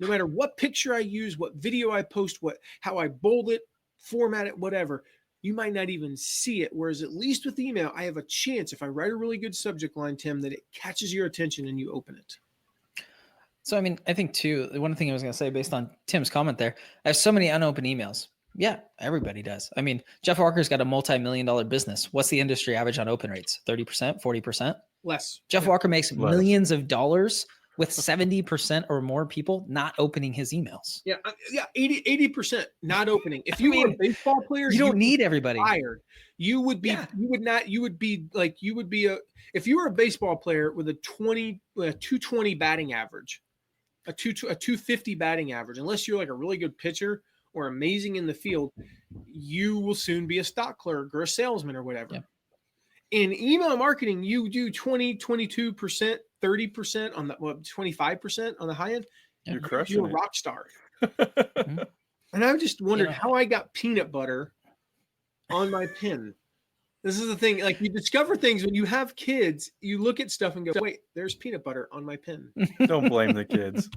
no matter what picture I use, what video I post, how I bold it, format it, whatever, you might not even see it. Whereas at least with email, I have a chance, if I write a really good subject line, Tim, that it catches your attention and you open it. So, I mean, I think too, one thing I was going to say based on Tim's comment there, I have so many unopened emails. Yeah, everybody does. I mean, Jeff Walker's got a multi-million-dollar business. What's the industry average on open rates? 30%, 40%? Less. Jeff Walker makes Less. millions of dollars with 70% or more people not opening his emails. Yeah, 80% not opening. If you were a baseball player, you don't need everybody. Fired. You would be. Yeah. You would not. You would be like. You would be a. If you were a baseball player with a 220 batting average, a 250 batting average, unless you're like a really good pitcher or amazing in the field, you will soon be a stock clerk or a salesman or whatever. Yeah. In email marketing, you do 20, 22%, 30% on the 25% on the high end. You're crushing You're a it. rock star. And I just wondered how I got peanut butter on my pen. This is the thing. Like, you discover things when you have kids, you look at stuff and go, wait, there's peanut butter on my pen. Don't blame the kids.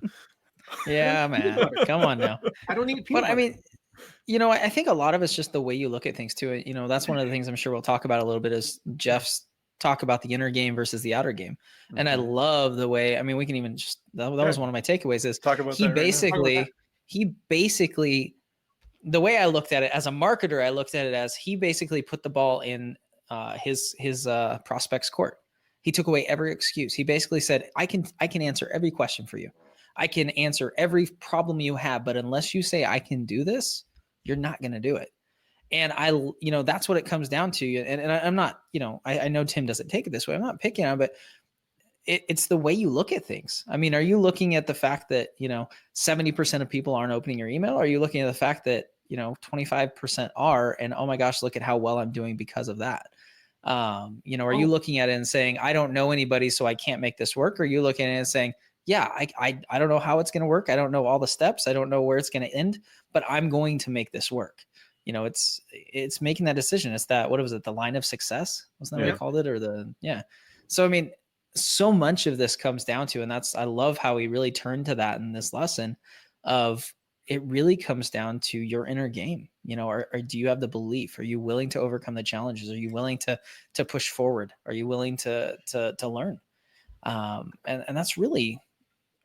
Yeah, man. Come on now. I don't need peanut But butter. I mean, you know, I think a lot of it's just the way you look at things too. You know, that's one of the things I'm sure we'll talk about a little bit is Jeff's talk about the inner game versus the outer game. And I love the way, I mean, we can even just, that was one of my takeaways is Talk about he that right basically, the way I looked at it as a marketer, I looked at it as he basically put the ball in his prospect's court. He took away every excuse. He basically said, I can answer every question for you. I can answer every problem you have, but unless you say I can do this, you're not going to do it. And that's what it comes down to. And I'm not, I know Tim doesn't take it this way. I'm not picking on, but it's the way you look at things. I mean, are you looking at the fact that, 70% of people aren't opening your email? Or are you looking at the fact that, 25% are, and oh my gosh, look at how well I'm doing because of that. Are you looking at it and saying, I don't know anybody, so I can't make this work? Or are you looking at it and saying, yeah, I don't know how it's going to work. I don't know all the steps. I don't know where it's going to end, but I'm going to make this work. It's making that decision. It's that, what was it? The line of success? Wasn't that what I called it? So, I mean, so much of this comes down to, and I love how he really turned to that in this lesson of, it really comes down to your inner game, or do you have the belief? Are you willing to overcome the challenges? Are you willing to push forward? Are you willing to learn? And that's really,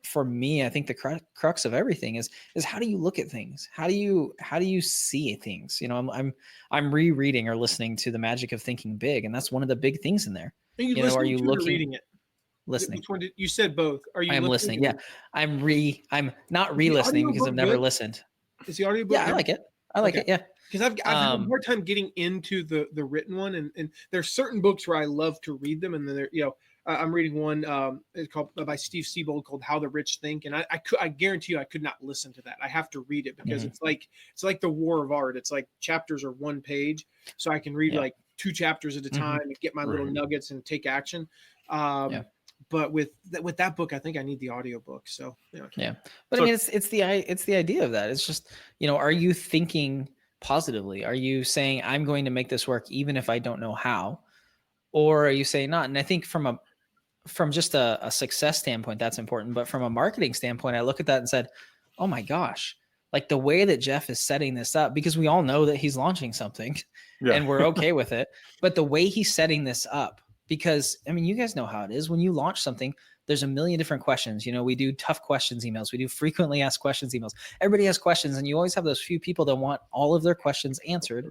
for me, I think the crux of everything is how do you look at things? How do you see things? I'm rereading or listening to The Magic of Thinking Big, and that's one of the big things in there. Are you looking, reading it? Listening. Which one you said both? Are you? I am listening. Yeah, I'm not re-listening because I've never listened. Is the audiobook? Yeah, I like it. I like it. Yeah, because I've had a hard time getting into the written one, and there's certain books where I love to read them, and then there, I'm reading one it's called by Steve Siebold called How the Rich Think, and I guarantee you I could not listen to that. I have to read it because it's like the war of art. It's like chapters are one page, so I can read like 2 chapters at a time and get my little nuggets and take action. But with that book, I think I need the audiobook. So but I mean, it's the idea of that. It's just, are you thinking positively? Are you saying I'm going to make this work even if I don't know how, or are you saying not? And I think from just a success standpoint, that's important. But from a marketing standpoint, I look at that and said, oh my gosh, like the way that Jeff is setting this up, because we all know that he's launching something and we're okay with it. But the way he's setting this up, because I mean, you guys know how it is when you launch something, there's a million different questions. We do tough questions emails. We do frequently asked questions emails. Everybody has questions, and you always have those few people that want all of their questions answered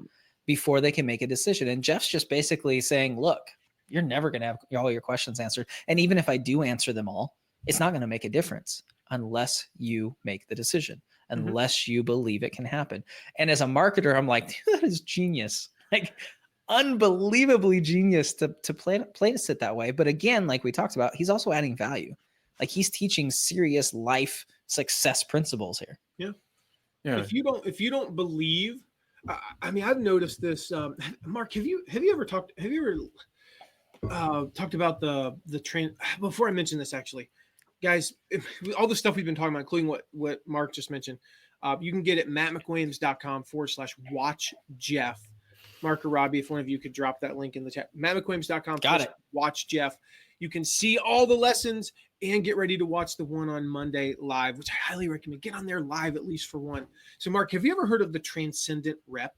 before they can make a decision. And Jeff's just basically saying, look, you're never going to have all your questions answered. And even if I do answer them all, it's not going to make a difference unless you make the decision, unless you believe it can happen. And as a marketer, I'm like, dude, that is genius. Like, unbelievably genius to place it that way. But again, like we talked about, he's also adding value. Like, he's teaching serious life success principles here. Yeah. If you don't believe, I mean, I've noticed this. Mark, have you ever talked about the train? Before I mention this, actually, guys, all the stuff we've been talking about, including what Mark just mentioned, you can get it at mattmcwilliams.com/watch Jeff. Mark or Robbie, if one of you could drop that link in the chat. MattMcWilliams.com. Got it. Watch Jeff. You can see all the lessons and get ready to watch the one on Monday live, which I highly recommend. Get on there live at least for one. So, Mark, have you ever heard of the transcendent rep?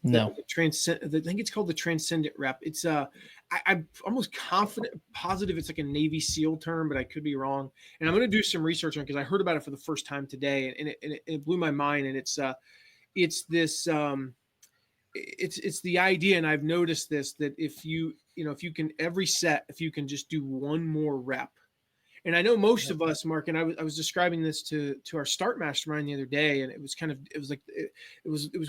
No. I think it's called the transcendent rep. It's I'm almost positive it's like a Navy SEAL term, but I could be wrong. And I'm going to do some research on it because I heard about it for the first time today, and it blew my mind. And it's this it's the idea, and I've noticed this, that if you can every set, if you can just do one more rep. And I know most of us, Mark, and I was describing this to our Start Mastermind the other day, and it was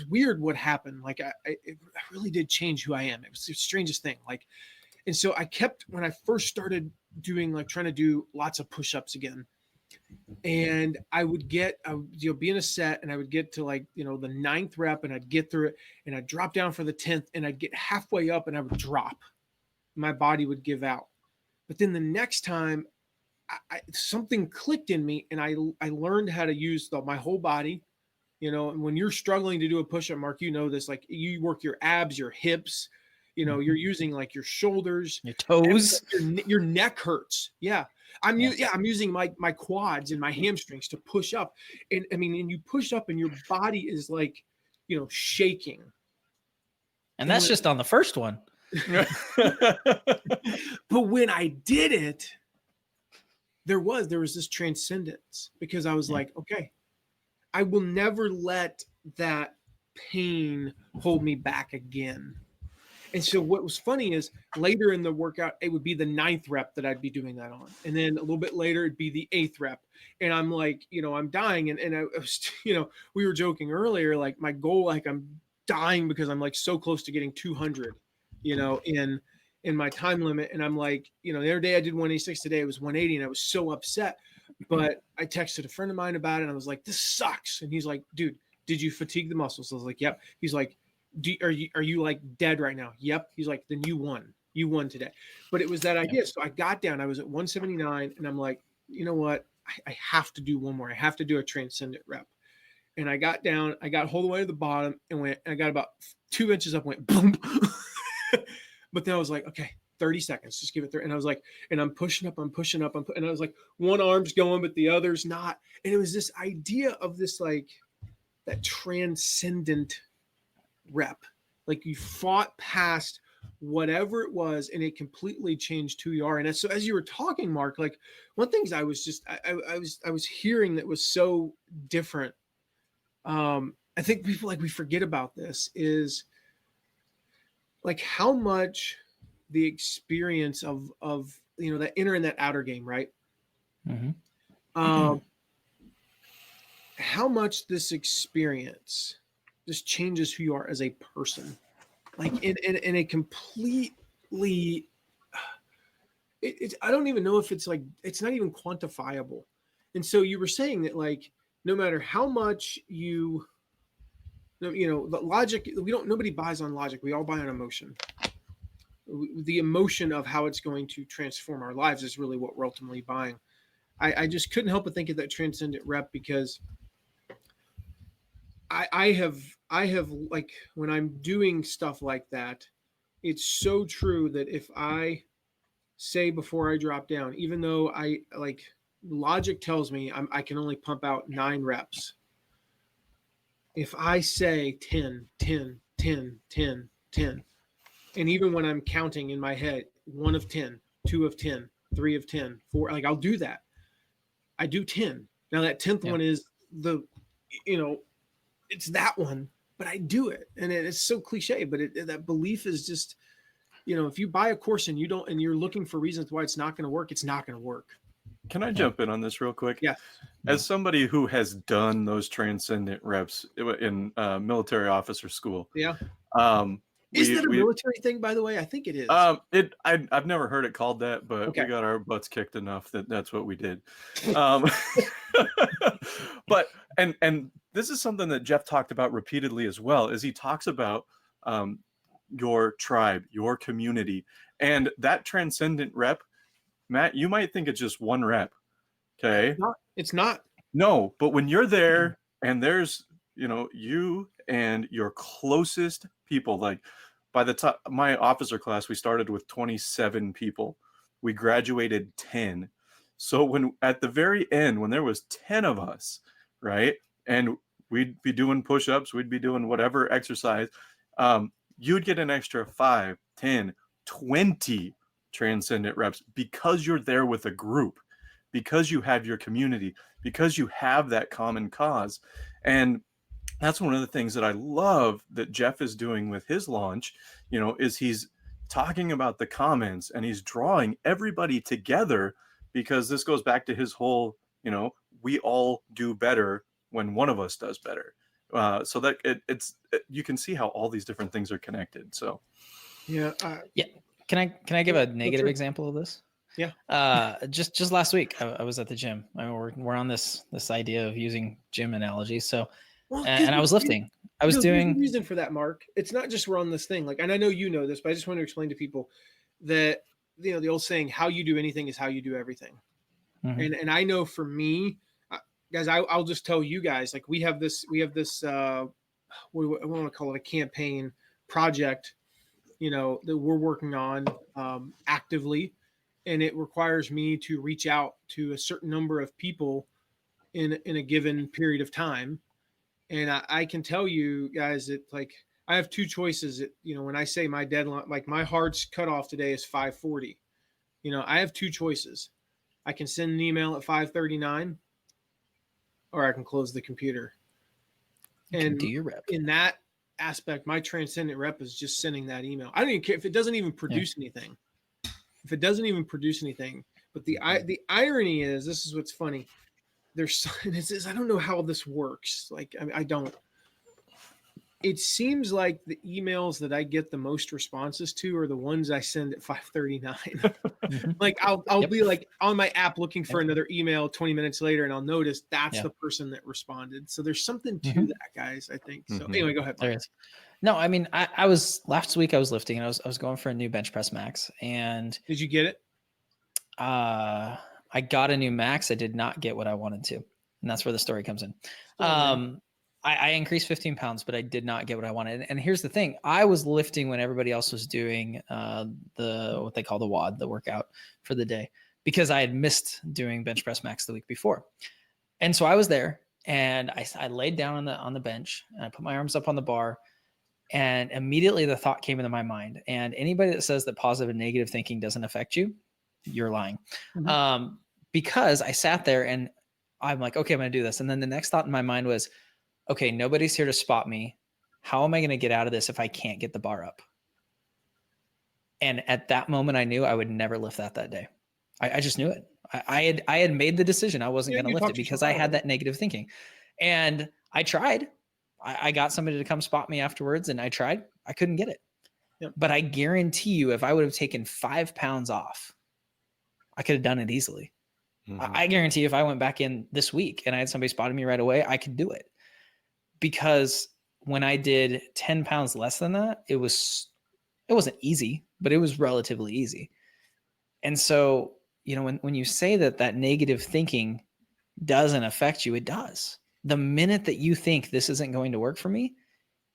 weird what happened. Like it really did change who I am. It was the strangest thing. Like, and so I kept, when I first started doing, like, trying to do lots of push-ups again, and I would be in a set, and I would get to, like, the 9th rep, and I'd get through it, and I'd drop down for the 10th, and I'd get halfway up, and I would drop. My body would give out. But then the next time, something clicked in me, and I learned how to use my whole body. And when you're struggling to do a push-up, Mark, this, like, you work your abs, your hips, you're using, like, your shoulders, your toes, your neck hurts. Yeah. I'm using my quads and my hamstrings to push up. And I mean, and you push up and your body is like, shaking. And that's just on the first one. But when I did it, there was this transcendence, because I was like, okay, I will never let that pain hold me back again. And so what was funny is, later in the workout, it would be the 9th rep that I'd be doing that on. And then a little bit later, it'd be the 8th rep. And I'm like, I'm dying. And I was, we were joking earlier, like, my goal, like, I'm dying because I'm, like, so close to getting 200, in my time limit. And I'm like, the other day I did 186, today it was 180, and I was so upset. But I texted a friend of mine about it, and I was like, this sucks. And he's like, dude, did you fatigue the muscles? I was like, yep. He's like, are you like dead right now? Yep. He's like, then you won today. But it was that idea. So I got down, I was at 179, and I'm like, you know what? I have to do one more. I have to do a transcendent rep. And I got down, I got all the way to the bottom, and I got about 2 inches up, went boom. But then I was like, okay, 30 seconds, just give it 30. And I was like, and I'm pushing up, and I was like, one arm's going, but the other's not. And it was this idea of this, like, that transcendent rep. Like, you fought past whatever it was, and it completely changed who you are. And so as you were talking, Mark, like, one thing I was just, I was hearing that was so different. I think people, like, we forget about this, is like how much the experience of that inner and that outer game, right? Mm-hmm. How much this experience just changes who you are as a person, like in a completely, I don't even know if it's, like, it's not even quantifiable. And so you were saying that, like, no matter how much the logic, nobody buys on logic. We all buy on emotion. The emotion of how it's going to transform our lives is really what we're ultimately buying. I just couldn't help but think of that transcendent rep, because I have, like, when I'm doing stuff like that, it's so true that if I say before I drop down, even though logic tells me I can only pump out 9 reps, if I say 10, 10, 10, 10, 10, and even when I'm counting in my head, 1 of 10, 2 of 10, 3 of 10, 4, like, I'll do that. I do 10. Now that 10th one is it's that one, but I do it. And it's so cliche, but that belief is just, if you buy a course and you're looking for reasons why it's not going to work, it's not going to work. Can I jump in on this real quick? Yeah. As somebody who has done those transcendent reps in military officer school. Yeah. Is that a military thing, by the way? I think it is. I've never heard it called that, but okay. We got our butts kicked enough that's what we did. But and this is something that Jeff talked about repeatedly as well, is he talks about your tribe, your community, and that transcendent rep. Matt, you might think it's just 1 rep. Okay. It's not. No, but when you're there and there's, you and your closest people. Like by the time my officer class, we started with 27 people. We graduated 10. So when at the very end, when there was 10 of us, right, and we'd be doing push-ups, we'd be doing whatever exercise, you'd get an extra 5, 10, 20 transcendent reps because you're there with a group, because you have your community, because you have that common cause. And that's one of the things that I love that Jeff is doing with his launch, is he's talking about the comments and he's drawing everybody together, because this goes back to his whole, we all do better when one of us does better. So that you can see how all these different things are connected. So Yeah. Yeah. Can I give a negative example of this? Yeah. Just last week, I was at the gym. I mean, we're on this idea of using gym analogies. So, Well, and I was lifting. I was there's doing. a reason for that, Mark. It's not just we're on this thing. Like, and I know you know this, but I just want to explain to people that the old saying, "How you do anything is how you do everything." Mhm. And I know for me, guys, I'll just tell you guys, like we have this I want to call it a campaign project, that we're working on actively, and it requires me to reach out to a certain number of people in a given period of time. And I can tell you guys that, like, I have two choices. When I say my deadline, like my hard cutoff today is 5:40. I have two choices. I can send an email at 5:39, or I can close the computer. And do your rep. in that aspect, my transcendent rep is just sending that email. I don't even care if it doesn't even produce anything. If it doesn't even produce anything. But the irony is, this is what's funny. I don't know how this works. Like, I don't. It seems like the emails that I get the most responses to are the ones I send at 5:39. Mhm. Like I'll Yep. be like on my app looking for another email 20 minutes later, and I'll notice that's Yeah. the person that responded. So there's something to Mhm. that, guys, I think. So Mhm. anyway, go ahead, There Mark. is. No, I mean, I was last week. I was lifting, and I was going for a new bench press max, and Did you get it? I got a new max. I did not get what I wanted to, and that's where the story comes in. Still on I increased 15 pounds, but I did not get what I wanted. And here's the thing: I was lifting when everybody else was doing what they call the WOD, the workout for the day, because I had missed doing bench press max the week before. And so I was there, and I laid down on the bench, and I put my arms up on the bar, and immediately the thought came into my mind. And anybody that says that positive and negative thinking doesn't affect you, you're lying. Mhm. Because I sat there and I'm like, okay, I'm going to do this. And then the next thought in my mind was, okay, nobody's here to spot me. How am I going to get out of this if I can't get the bar up? And at that moment, I knew I would never lift that day. I just knew it. I had made the decision I wasn't going to You lift it talked because yourself I out had of it. that negative thinking. And I tried. I got somebody to come spot me afterwards, and I tried. I couldn't get it. Yep. But I guarantee you, if I would have taken 5 pounds off, I could have done it easily. Mhm. I guarantee if I went back in this week and I had somebody spotted me right away, I could do it. Because when I did 10 pounds less than that, it wasn't easy, but it was relatively easy. And so, when you say that negative thinking doesn't affect you, it does. The minute that you think this isn't going to work for me,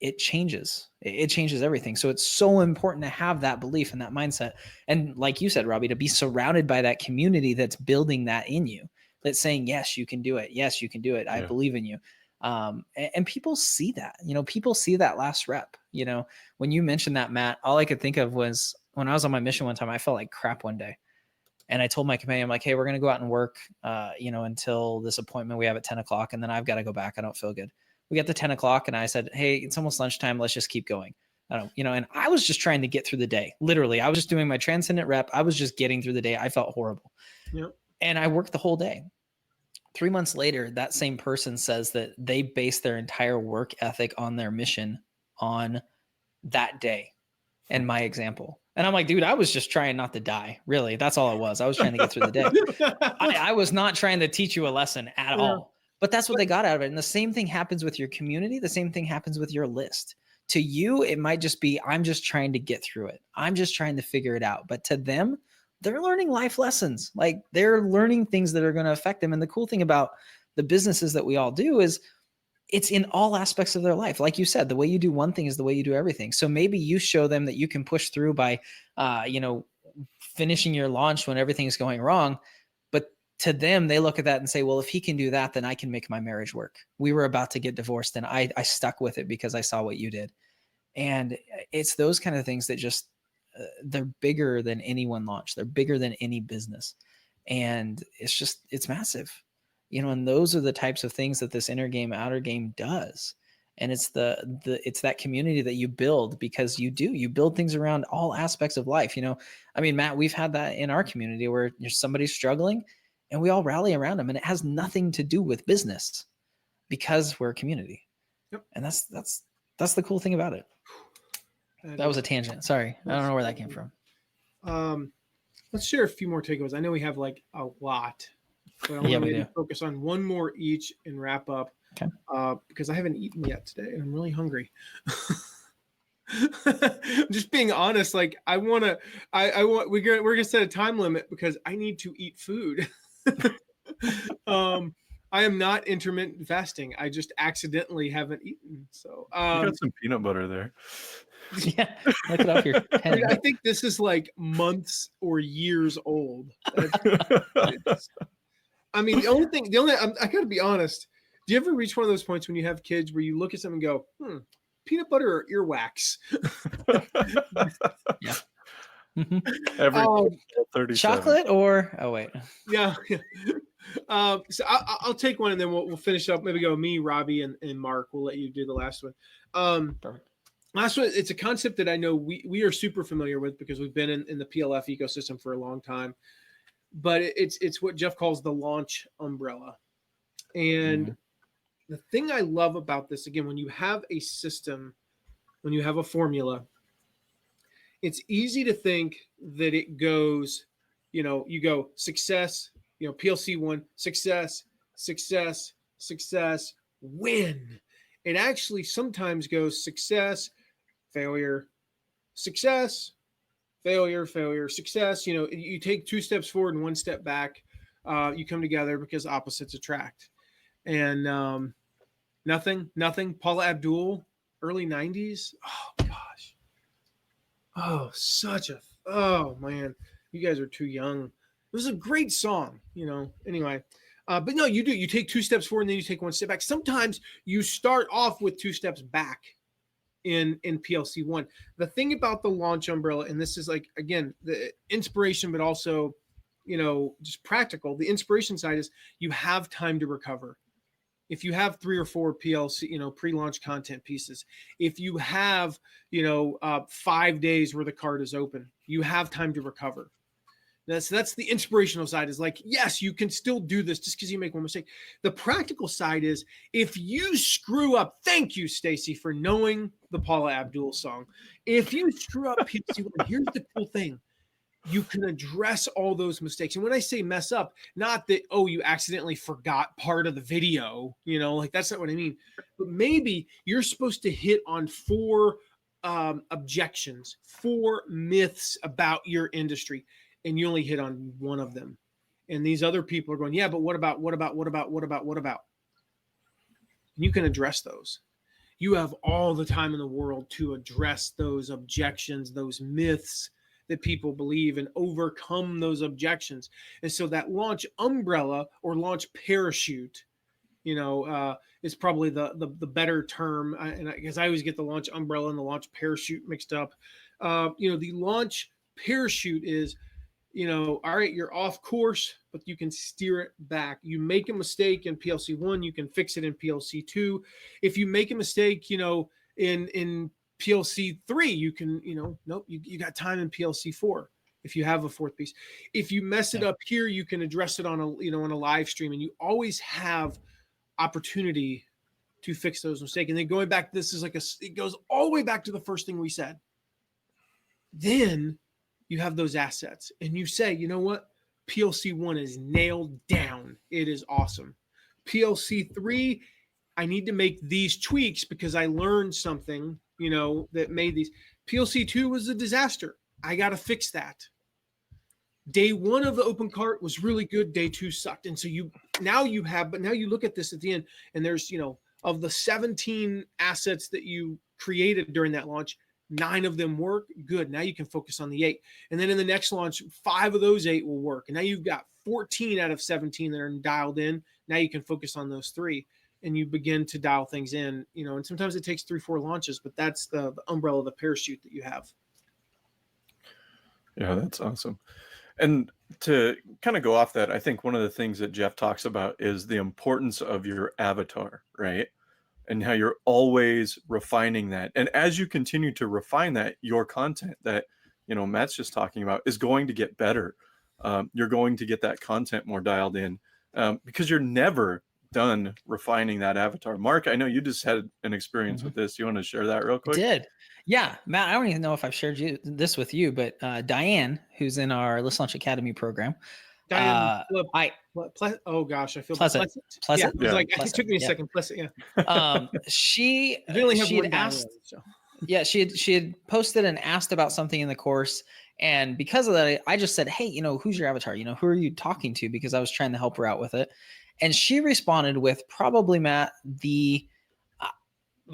it changes. It changes everything. So it's so important to have that belief and that mindset. And like you said, Robbie, to be surrounded by that community that's building that in you, that's saying, yes, you can do it. Yes, you can do it. I believe in you. And people see that, people see that last rep. When you mentioned that, Matt, all I could think of was when I was on my mission one time, I felt like crap one day. And I told my companion, I'm like, hey, we're going to go out and work, until this appointment we have at 10 o'clock. And then I've got to go back. I don't feel good. We got to 10 o'clock and I said, hey, it's almost lunchtime. Let's just keep going. And I was just trying to get through the day. Literally, I was just doing my transcendent rep. I was just getting through the day. I felt horrible. Yep. And I worked the whole day. 3 months later, that same person says that they base their entire work ethic on their mission on that day and my example. And I'm like, dude, I was just trying not to die. Really, that's all it was. I was trying to get through the day. I was not trying to teach you a lesson at all. But that's what they got out of it. And the same thing happens with your community. The same thing happens with your list. To you, it might just be, I'm just trying to get through it. I'm just trying to figure it out. But to them, they're learning life lessons. Like they're learning things that are going to affect them. And the cool thing about the businesses that we all do is it's in all aspects of their life. Like you said, the way you do one thing is the way you do everything. So maybe you show them that you can push through by, finishing your launch when everything's going wrong. But to them, they look at that and say, well, if he can do that, then I can make my marriage work. We were about to get divorced and I stuck with it because I saw what you did. And it's those kind of things that just, they're bigger than any one launch. They're bigger than any business. And it's massive. And those are the types of things that this inner game, outer game does. And it's it's that community that you build because you build things around all aspects of life. Matt, we've had that in our community where somebody's struggling and we all rally around them, and it has nothing to do with business because we're a community. Yep. And that's the cool thing about it. That was a tangent. Sorry. I don't know where that came from. Let's share a few more takeaways. I know we have like a lot. But I want to focus on one more each and wrap up. Okay. Because I haven't eaten yet today and I'm really hungry. I'm just being honest. Like we're gonna set a time limit because I need to eat food. I am not intermittent fasting. I just accidentally haven't eaten. So you got some peanut butter there. Yeah, look it up here. I think this is like months or years old. The only thing, I gotta be honest. Do you ever reach one of those points when you have kids where you look at something and go, peanut butter or earwax? Yeah. Mm-hmm. Every 37. Chocolate or wait. Yeah. So I'll take one and then we'll finish up. Maybe go me, Robbie, and Mark. We'll let you do the last one. Perfect. Last one. It's a concept that I know we are super familiar with because we've been in the PLF ecosystem for a long time. But it's what Jeff calls the launch umbrella. And the thing I love about this, again, when you have a system, when you have a formula, it's easy to think that it goes, you go success, PLC 1, success, win. It actually sometimes goes success, failure, success, failure, success. You take 2 steps forward and 1 step back. You come together because opposites attract. And nothing. Paula Abdul, early 90s. Oh gosh. Oh man, you guys are too young. It was a great song, anyway. But no, you do. You take 2 steps forward and then you take 1 step back. Sometimes you start off with 2 steps back in PLC 1. The thing about the launch umbrella, and this is like, again, the inspiration, but also, just practical. The inspiration side is you have time to recover. If you have 3 or 4 PLC, pre-launch content pieces, if you have, 5 days where the card is open, you have time to recover. That's the inspirational side, is like, yes, you can still do this just because you make one mistake. The practical side is if you screw up, thank you, Stacy, for knowing the Paula Abdul song. If you screw up PLC1, here's the cool thing. You can address all those mistakes. And when I say mess up, not that, you accidentally forgot part of the video, like that's not what I mean. But maybe you're supposed to hit on 4 objections, 4 myths about your industry, and you only hit on 1 of them. And these other people are going, yeah, but what about? And you can address those. You have all the time in the world to address those objections, those myths that people believe, and overcome those objections. And so that launch umbrella or launch parachute, is probably the better term. And because I always get the launch umbrella and the launch parachute mixed up. The launch parachute is, all right, you're off course, but you can steer it back. You make a mistake in PLC 1, you can fix it in PLC 2. If you make a mistake, in PLC 3, you can, nope, you got time in PLC 4 if you have a 4th piece. If you mess it up here, you can address it on on a live stream, and you always have opportunity to fix those mistakes. And then going back, this is it goes all the way back to the first thing we said. Then you have those assets and you say, you know what? PLC 1 is nailed down. It is awesome. PLC 3, I need to make these tweaks because I learned something, that made these. PLC 2 was a disaster. I got to fix that. Day 1 of the open cart was really good. Day 2 sucked. And so now you look at this at the end and there's, of the 17 assets that you created during that launch, 9 of them work. Good. Now you can focus on the 8. And then in the next launch, 5 of those 8 will work. And now you've got 14 out of 17 that are dialed in. Now you can focus on those 3, and you begin to dial things in, and sometimes it takes 3-4 launches, but that's the umbrella, the parachute that you have. Yeah, that's awesome. And to kind of go off that, I think one of the things that Jeff talks about is the importance of your avatar, right? And how you're always refining that. And as you continue to refine that, your content that, Matt's just talking about is going to get better. You're going to get that content more dialed in because you're never done refining that avatar. Mark, I know you just had an experience with this. You want to share that real quick? I did. Yeah, Matt, I don't even know if I've shared this with you, but Diane, who's in our Let's Launch Academy program, Diane, oh gosh, I feel Pleasant. Yeah, it was like Pleasant, it took me a second. Pleasant, yeah. She really have she one had asked. Diane, so. Yeah, she had posted and asked about something in the course, and because of that, I just said, "Hey, who's your avatar? Who are you talking to?" Because I was trying to help her out with it, and she responded with probably, Matt,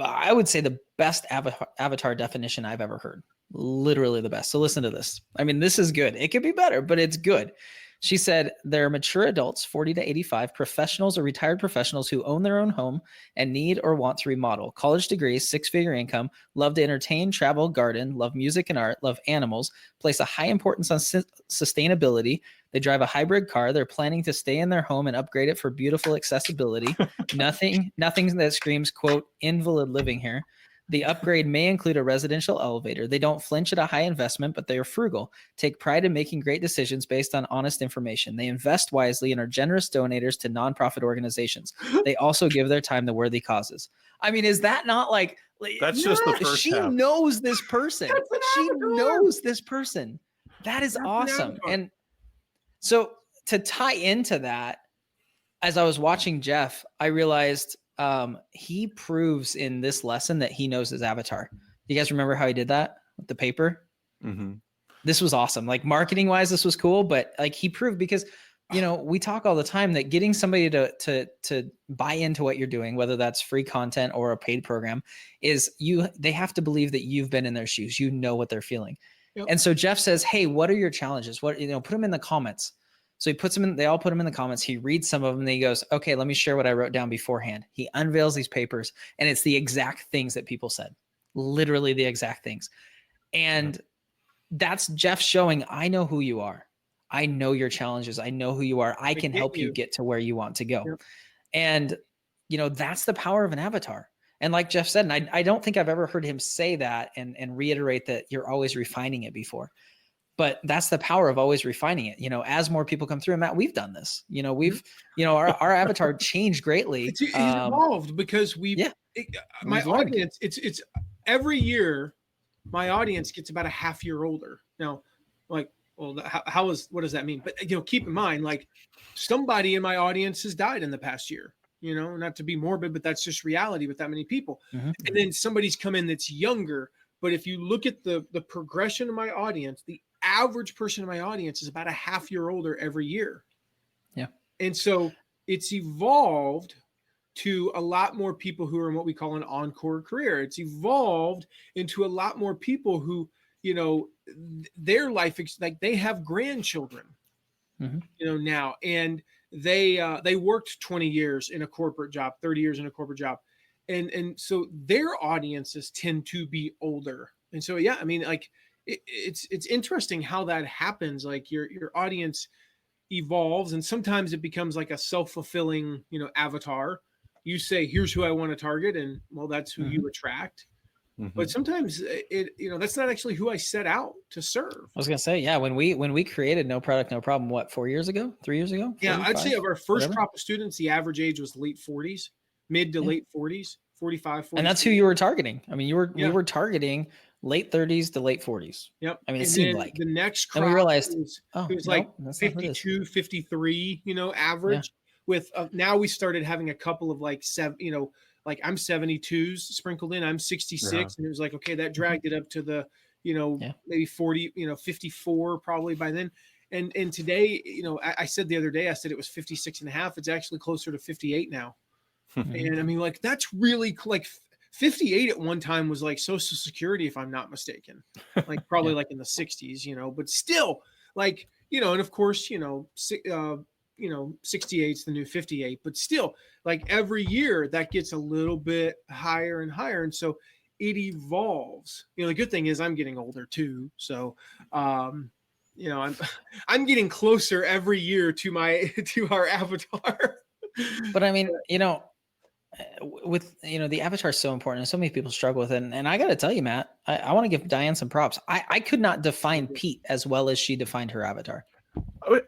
I would say the best avatar definition I've ever heard. Literally the best. So listen to this. I mean, this is good. It could be better, but it's good. She said, they're mature adults, 40 to 85, professionals or retired professionals who own their own home and need or want to remodel. College degrees, 6-figure income, love to entertain, travel, garden, love music and art, love animals, place a high importance on sustainability. They drive a hybrid car. They're planning to stay in their home and upgrade it for beautiful accessibility. Nothing that screams, quote, invalid living here. The upgrade may include a residential elevator. They don't flinch at a high investment, but they are frugal, take pride in making great decisions based on honest information. They invest wisely and are generous donators to nonprofit organizations. They also give their time to worthy causes. I mean, is that not like that's just the first she half. knows this person. She knows this person. That is awesome. And so to tie into that, as I was watching Jeff, I realized he proves in this lesson that he knows his avatar. You guys remember how he did that with the paper? Mm-hmm. This was awesome. Like marketing wise, this was cool, but like he proved because, we talk all the time that getting somebody to buy into what you're doing, whether that's free content or a paid program, is they have to believe that you've been in their shoes. You know what they're feeling. Yep. And so Jeff says, hey, what are your challenges? Put them in the comments. So he puts them in, they all put them in the comments. He reads some of them and he goes, okay, let me share what I wrote down beforehand. He unveils these papers and it's the exact things that people said, literally the exact things. And that's Jeff showing, I know who you are. I know your challenges. I know who you are. I can help you get to where you want to go. Yep. And, that's the power of an avatar. And like Jeff said, and I don't think I've ever heard him say that and reiterate that you're always refining it before. But that's the power of always refining it. As more people come through, and Matt, we've done this. Our avatar changed greatly. It's evolved because my audience. It's every year, my audience gets about a half year older. Now, like, well, what does that mean? But keep in mind, like, somebody in my audience has died in the past year. Not to be morbid, but that's just reality with that many people. Mm-hmm. And then somebody's come in that's younger. But if you look at the progression of my audience, the average person in my audience is about a half year older every year. Yeah. And so it's evolved to a lot more people who are in what we call an encore career. It's evolved into a lot more people who, their life, like they have grandchildren, mm-hmm. Now, and they worked 20 years in a corporate job, 30 years in a corporate job. And so their audiences tend to be older. And so, yeah, I mean, like, it's interesting how that happens. Like your audience evolves, and sometimes it becomes like a self-fulfilling, avatar. You say, here's who I want to target, and well, that's who mm-hmm. you attract. Mm-hmm. But sometimes that's not actually who I set out to serve. I was gonna say, yeah, when we created No Product, No Problem, what, 4 years ago, 3 years ago? 40, yeah, I'd say of our first crop of students, the average age was late 40s, mid to late 40s, 45, 40. And that's who you were targeting. I mean, we were targeting late 30s to late 40s. Yep. I mean, it seemed like the next crop, and we realized it was like 52, 53, average. With now we started having a couple of like like I'm 72s sprinkled in. I'm 66, and it was like, okay, that dragged it up to the maybe 40, 54 probably by then. And today, I said the other day, I said it was 56 and a half. It's actually closer to 58 now. And I mean, like, that's really like 58 at one time was like Social Security, if I'm not mistaken, like probably like in the 60s, but still, like, and of course, 68 is the new 58, but still, like, every year that gets a little bit higher and higher. And so it evolves. The good thing is I'm getting older too. So, I'm getting closer every year to our avatar. But I mean, with the avatar is so important and so many people struggle with it. And I got to tell you, Matt, I want to give Diane some props. I could not define Pete as well as she defined her avatar.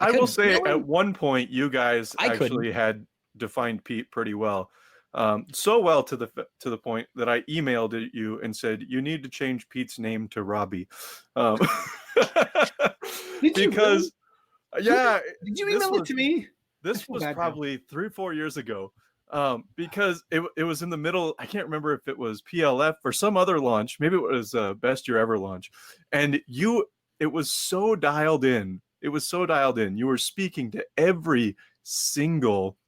I will say at one point you guys actually had defined Pete pretty well. So well to the point that I emailed you and said you need to change Pete's name to Robbie. Because yeah, did you email it to me? This was probably 3 or 4 years ago. Because it was in the middle. I can't remember if it was PLF or some other launch. Maybe it was Best Year Ever launch. And it was so dialed in. It was so dialed in. You were speaking to every single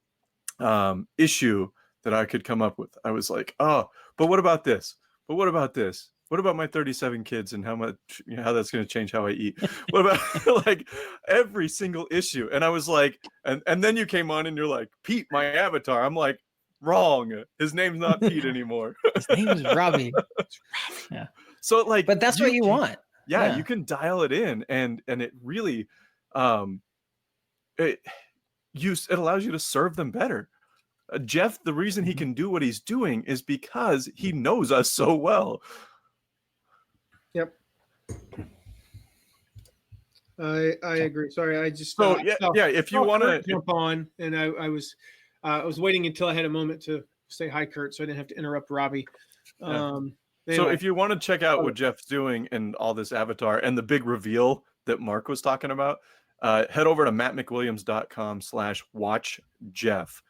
issue that I could come up with. I was like, oh, but what about this? But what about this? What about my 37 kids and how that's going to change how I eat? What about like every single issue? And I was like, and then you came on and you're like, Pete, my avatar. I'm like, wrong. His name's not Pete anymore. His name is Robbie. Yeah. So like, but that's what you want. Yeah, you can dial it in, and it really, it allows you to serve them better. Jeff, the reason he can do what he's doing is because he knows us so well. Yep. I agree. Sorry, I just if you want to jump on, and I was waiting until I had a moment to say hi, Kurt, so I didn't have to interrupt Robbie. Anyway. So if you want to check out what Jeff's doing and all this avatar and the big reveal that Mark was talking about, head over to mattmcwilliams.com/watchjeff.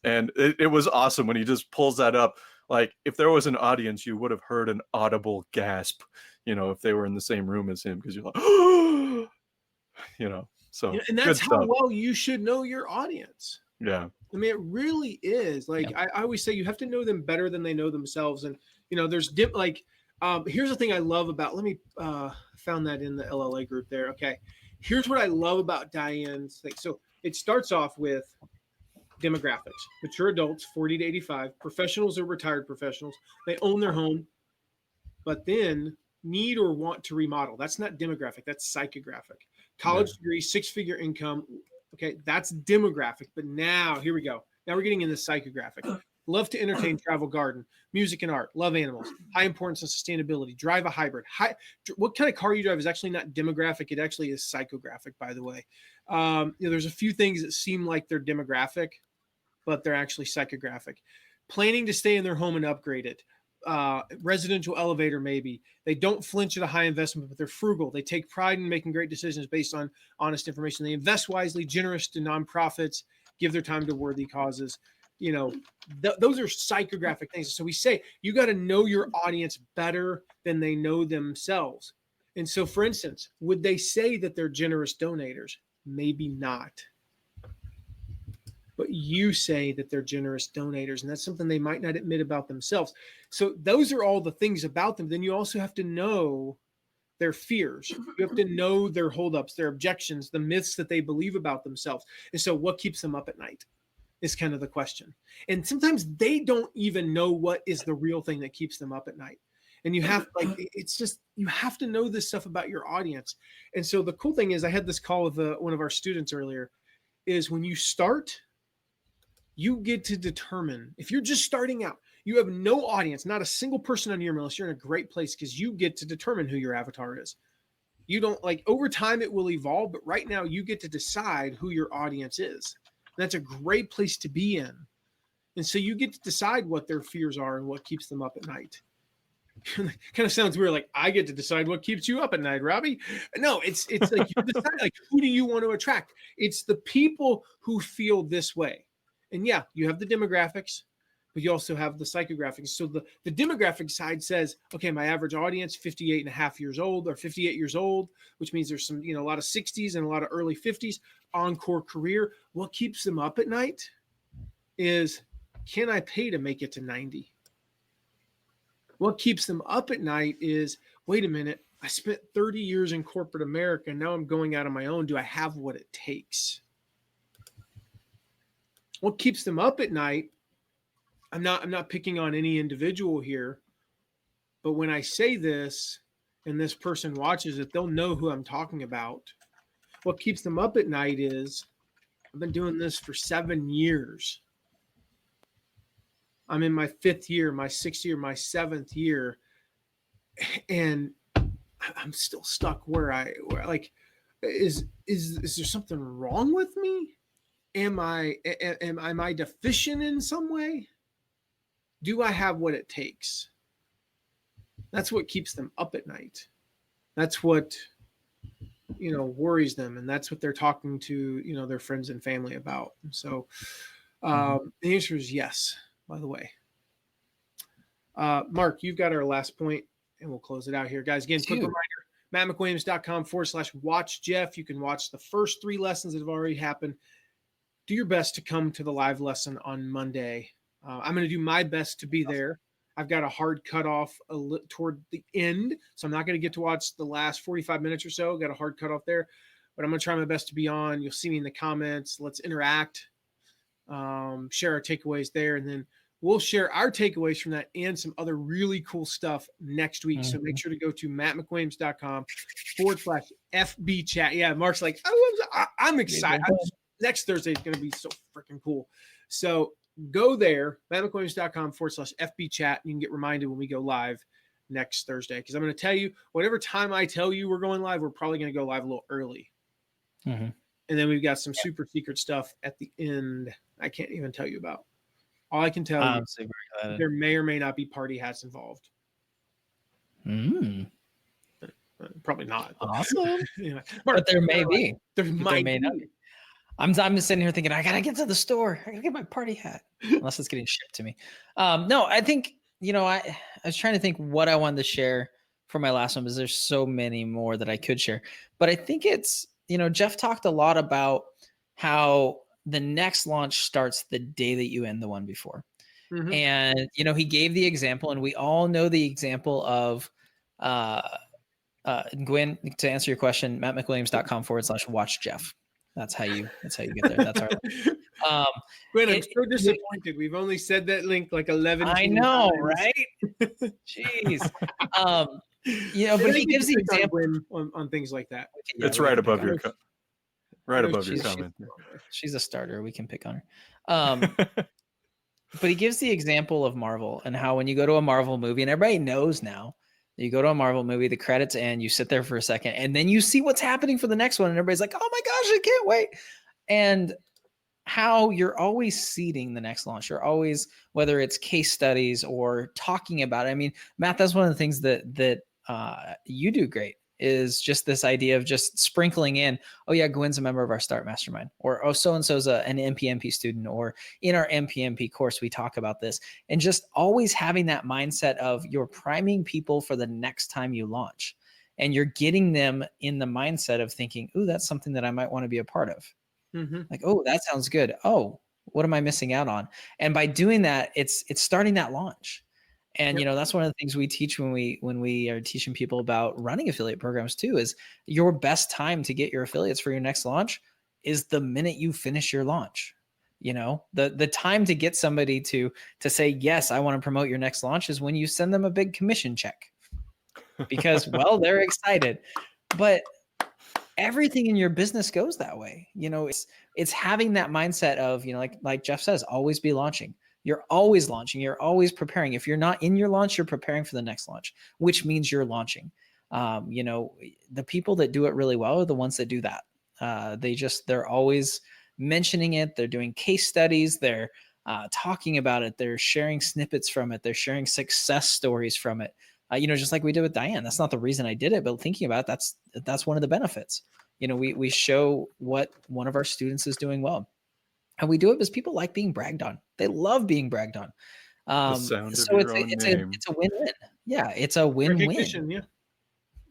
And it was awesome when he just pulls that up. Like, if there was an audience, you would have heard an audible gasp, if they were in the same room as him, because you're like, so. And that's how well you should know your audience. Yeah. I mean, it really is. Like, I always say, you have to know them better than they know themselves. And, there's here's the thing I love about, let me, found that in the LLA group there. Okay. Here's what I love about Diane's thing. So it starts off with demographics: mature adults, 40 to 85, professionals or retired professionals. They own their home, but then need or want to remodel. That's not demographic. That's psychographic. College degree, 6-figure income. Okay. That's demographic. But now, here we go. Now we're getting into psychographic. Love to entertain, travel, garden, music and art, love animals, high importance on sustainability, drive a hybrid. What kind of car you drive is actually not demographic. It actually is psychographic, by the way. There's a few things that seem like they're demographic, but they're actually psychographic. Planning to stay in their home and upgrade it. Residential elevator, maybe. They don't flinch at a high investment, but they're frugal. They take pride in making great decisions based on honest information. They invest wisely, generous to nonprofits, give their time to worthy causes. Those are psychographic things. So we say you got to know your audience better than they know themselves. And so, for instance, would they say that they're generous donators? Maybe not. But you say that they're generous donators, and that's something they might not admit about themselves. So those are all the things about them. Then you also have to know their fears. You have to know their holdups, their objections, the myths that they believe about themselves. And so what keeps them up at night is kind of the question. And sometimes they don't even know what is the real thing that keeps them up at night. And you have you have to know this stuff about your audience. And so the cool thing is, I had this call with one of our students earlier, is when you start, you get to determine, if you're just starting out, you have no audience, not a single person on your email list, you're in a great place, because you get to determine who your avatar is. You don't, over time it will evolve, but right now you get to decide who your audience is. And that's a great place to be in. And so you get to decide what their fears are and what keeps them up at night. Kind of sounds weird, like I get to decide what keeps you up at night, Robbie. No, it's like you decide, who do you want to attract? It's the people who feel this way. And yeah, you have the demographics, but you also have the psychographics. So the demographic side says, okay, my average audience, 58 and a half years old or 58 years old, which means there's some, a lot of 60s and a lot of early 50s, encore career. What keeps them up at night is can I pay to make it to 90? What keeps them up at night is, wait a minute, I spent 30 years in corporate America. Now I'm going out on my own. Do I have what it takes? What keeps them up at night, I'm not picking on any individual here, but when I say this and this person watches it, they'll know who I'm talking about. What keeps them up at night is, I've been doing this for 7 years. I'm in my 5th year, my 6th year, my 7th year, and I'm still stuck where like, is there something wrong with me? Am I deficient in some way? Do I have what it takes? That's what keeps them up at night. That's what, worries them. And that's what they're talking to, their friends and family about. And so the answer is yes, by the way. Mark, you've got our last point, and we'll close it out here. Guys, again, quick reminder, mattmcwilliams.com/watch Jeff. You can watch the first 3 lessons that have already happened. Do your best to come to the live lesson on Monday. I'm going to do my best to be there. I've got a hard cutoff toward the end, so I'm not going to get to watch the last 45 minutes or so. Got a hard cutoff there, but I'm going to try my best to be on. You'll see me in the comments. Let's interact, share our takeaways there, and then we'll share our takeaways from that and some other really cool stuff next week. So make sure to go to mattmcwilliams.com/FB chat. Yeah, Mark's like, I'm excited. Next Thursday is going to be so freaking cool. So go there, mattmcwilliams.com/FB chat. You can get reminded when we go live next Thursday. Because I'm going to tell you, whatever time I tell you we're going live, we're probably going to go live a little early. And then we've got some super secret stuff at the end I can't even tell you about. All I can tell you, there may or may not be party hats involved. Probably not. Awesome. Anyway, but there may be. There may not be. I'm just sitting here thinking, I gotta get to the store. I gotta get my party hat, unless it's getting shipped to me. No, I think I was trying to think what I wanted to share for my last one, because there's so many more that I could share. But I think it's Jeff talked a lot about how the next launch starts the day that you end the one before. And he gave the example, and we all know the example of Gwen. To answer your question, mattmcwilliams.com/watch Jeff. That's how you get there. That's our Gwen, I'm so disappointed. We've only said that link like 11 times. I know, right? Jeez. But he gives the example on things like that. It's right above your comment. She's a starter. We can pick on her. But he gives the example of Marvel, and how when you go to a Marvel movie, and everybody knows now, you go to a Marvel movie, the credits end, you sit there for a second, and then you see what's happening for the next one, and everybody's like, oh my gosh, I can't wait. And how you're always seeding the next launch. You're always, whether it's case studies or talking about it. I mean, Matt, that's one of the things that you do great, is just this idea of just sprinkling in, oh yeah, Gwen's a member of our Start Mastermind, or oh, so-and-so's an MPMP student, or in our MPMP course, we talk about this, and just always having that mindset of you're priming people for the next time you launch, and you're getting them in the mindset of thinking, ooh, that's something that I might want to be a part of. Like, oh, that sounds good. Oh, what am I missing out on? And by doing that, it's starting that launch. And that's one of the things we teach when we are teaching people about running affiliate programs too, is your best time to get your affiliates for your next launch is the minute you finish your launch. The time to get somebody to say, yes, I want to promote your next launch, is when you send them a big commission check, because, well, they're excited. But everything in your business goes that way. It's having that mindset of, like Jeff says, always be launching. You're always launching. You're always preparing. If you're not in your launch, you're preparing for the next launch, which means you're launching. The people that do it really well are the ones that do that. They're always mentioning it. They're doing case studies. They're talking about it. They're sharing snippets from it. They're sharing success stories from it. Just like we did with Diane. That's not the reason I did it, but thinking about it, that's one of the benefits. We show what one of our students is doing well. And we do it because people like being bragged on. They love being bragged on. So it's a win-win. Yeah, it's a win-win. Yeah.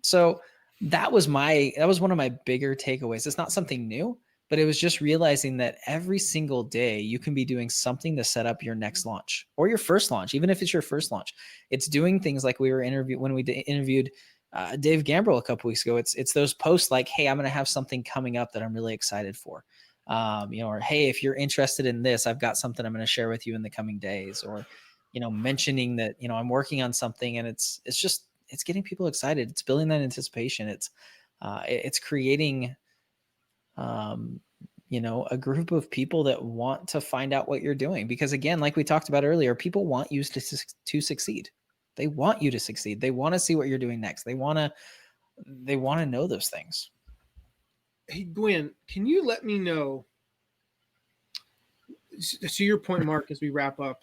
So that was one of my bigger takeaways. It's not something new, but it was just realizing that every single day you can be doing something to set up your next launch or your first launch, even if it's your first launch. It's doing things like we were interviewed Dave Gambrill a couple weeks ago. It's those posts like, hey, I'm going to have something coming up that I'm really excited for. Or, hey, if you're interested in this, I've got something I'm going to share with you in the coming days, or, mentioning that, I'm working on something, and it's getting people excited. It's building that anticipation. It's creating, a group of people that want to find out what you're doing, because again, like we talked about earlier, people want you to succeed. They want you to succeed. They want to see what you're doing next. They want to know those things. Hey, Gwen, can you let me know, to your point, Mark, as we wrap up,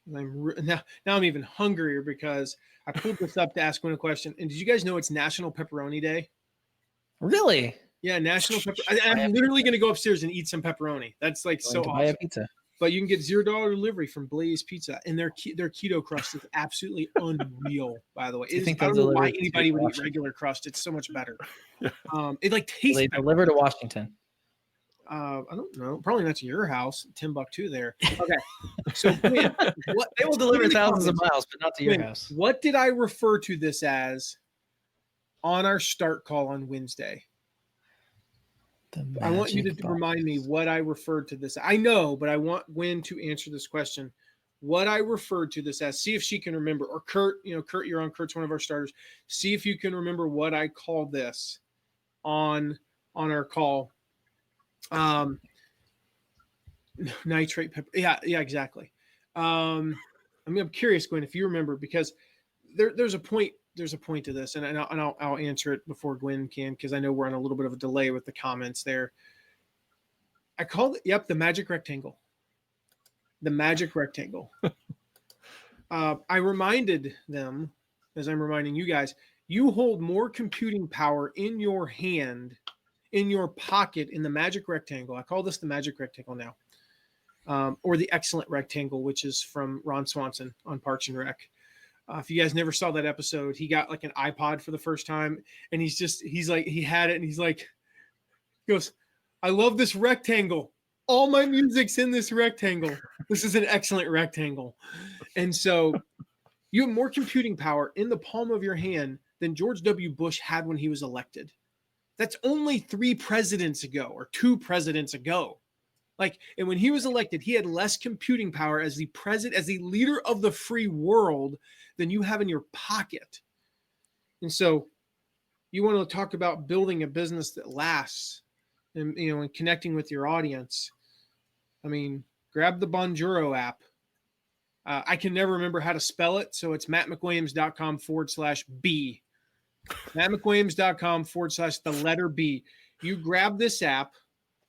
now I'm even hungrier because I pulled this up to ask Gwen a question. And did you guys know it's National Pepperoni Day? Really? Yeah, National Pepperoni. I'm literally going to go upstairs and eat some pepperoni. That's like so awesome. Buy a pizza. But you can get $0 delivery from Blaze Pizza, and their keto crust is absolutely unreal. By the way, I don't know why anybody would eat regular crust. It's so much better. It like tastes. They deliver to Washington. I don't know. Probably not to your house. Timbuktu there. Okay. So Gwen, they will deliver thousands of miles, but not to your house. What did I refer to this as on our start call on Wednesday? I want you to remind me what I referred to this. I know, but I want Gwen to answer this question. What I referred to this as. See if she can remember. Or Kurt, Kurt, you're on. Kurt's one of our starters. See if you can remember what I called this on our call. Nitrate pepper. Yeah, exactly. I'm curious, Gwen, if you remember, because there's a point to this, and I'll answer it before Gwen can, because I know we're on a little bit of a delay with the comments there. I called it, the magic rectangle. The magic rectangle. I reminded them, as I'm reminding you guys, you hold more computing power in your hand, in your pocket, in the magic rectangle. I call this the magic rectangle now, or the excellent rectangle, which is from Ron Swanson on Parks and Rec. If you guys never saw that episode, he got like an iPod for the first time, and he had it, and he goes, I love this rectangle. All my music's in this rectangle. This is an excellent rectangle. And so you have more computing power in the palm of your hand than George W. Bush had when he was elected. That's only 3 presidents ago, or 2 presidents ago. And when he was elected, he had less computing power as the president, as the leader of the free world, than you have in your pocket. And so you want to talk about building a business that lasts, and, and connecting with your audience. I mean, grab the Bonjoro app. I can never remember how to spell it. So it's mattmcwilliams.com/B. mattmcwilliams.com/the letter B. You grab this app,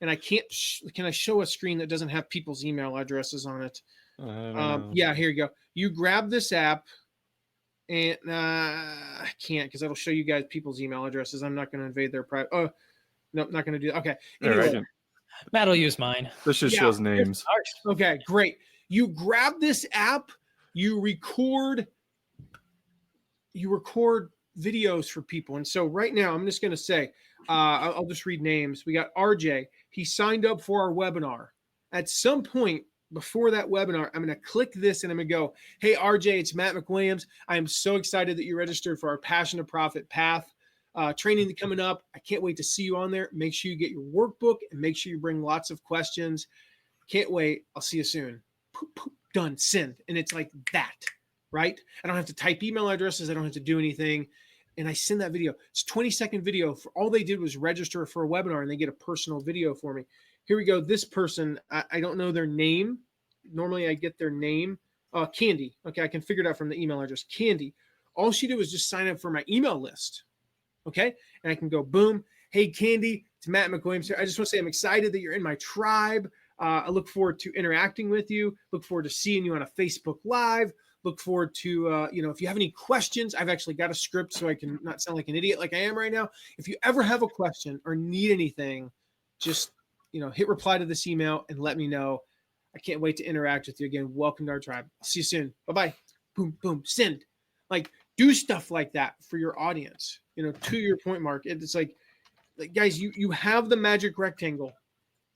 and can I show a screen that doesn't have people's email addresses on it? Yeah, here you go. You grab this app, and I can't, because that'll show you guys people's email addresses. I'm not going to invade their private. Oh, no, not going to do that. Okay. Anyway. Matt will use mine. This just shows names. Okay, great. You grab this app, you record videos for people. And so right now, I'm just going to say, I'll just read names. We got RJ. He signed up for our webinar. At some point before that webinar, I'm going to click this and I'm going to go, hey, RJ, it's Matt McWilliams. I am so excited that you registered for our Passion to Profit Path training coming up. I can't wait to see you on there. Make sure you get your workbook and make sure you bring lots of questions. Can't wait. I'll see you soon. Poop, poop, done. Send. And it's like that, right? I don't have to type email addresses. I don't have to do anything. And I send that video. It's a 20-second video. All they did was register for a webinar, and they get a personal video for me. Here we go. This person, I don't know their name. Normally I get their name. Candy. Okay, I can figure it out from the email address. Candy. All she did was just sign up for my email list. Okay, and I can go, boom. Hey, Candy, it's Matt McWilliams here. I just want to say I'm excited that you're in my tribe. I look forward to interacting with you. Look forward to seeing you on a Facebook Live. Look forward to, if you have any questions, I've actually got a script so I can not sound like an idiot like I am right now. If you ever have a question or need anything, just, hit reply to this email and let me know. I can't wait to interact with you again. Welcome to our tribe. I'll see you soon. Bye-bye. Boom, boom, send. Do stuff like that for your audience. To your point, Mark, it's like guys, you have the magic rectangle.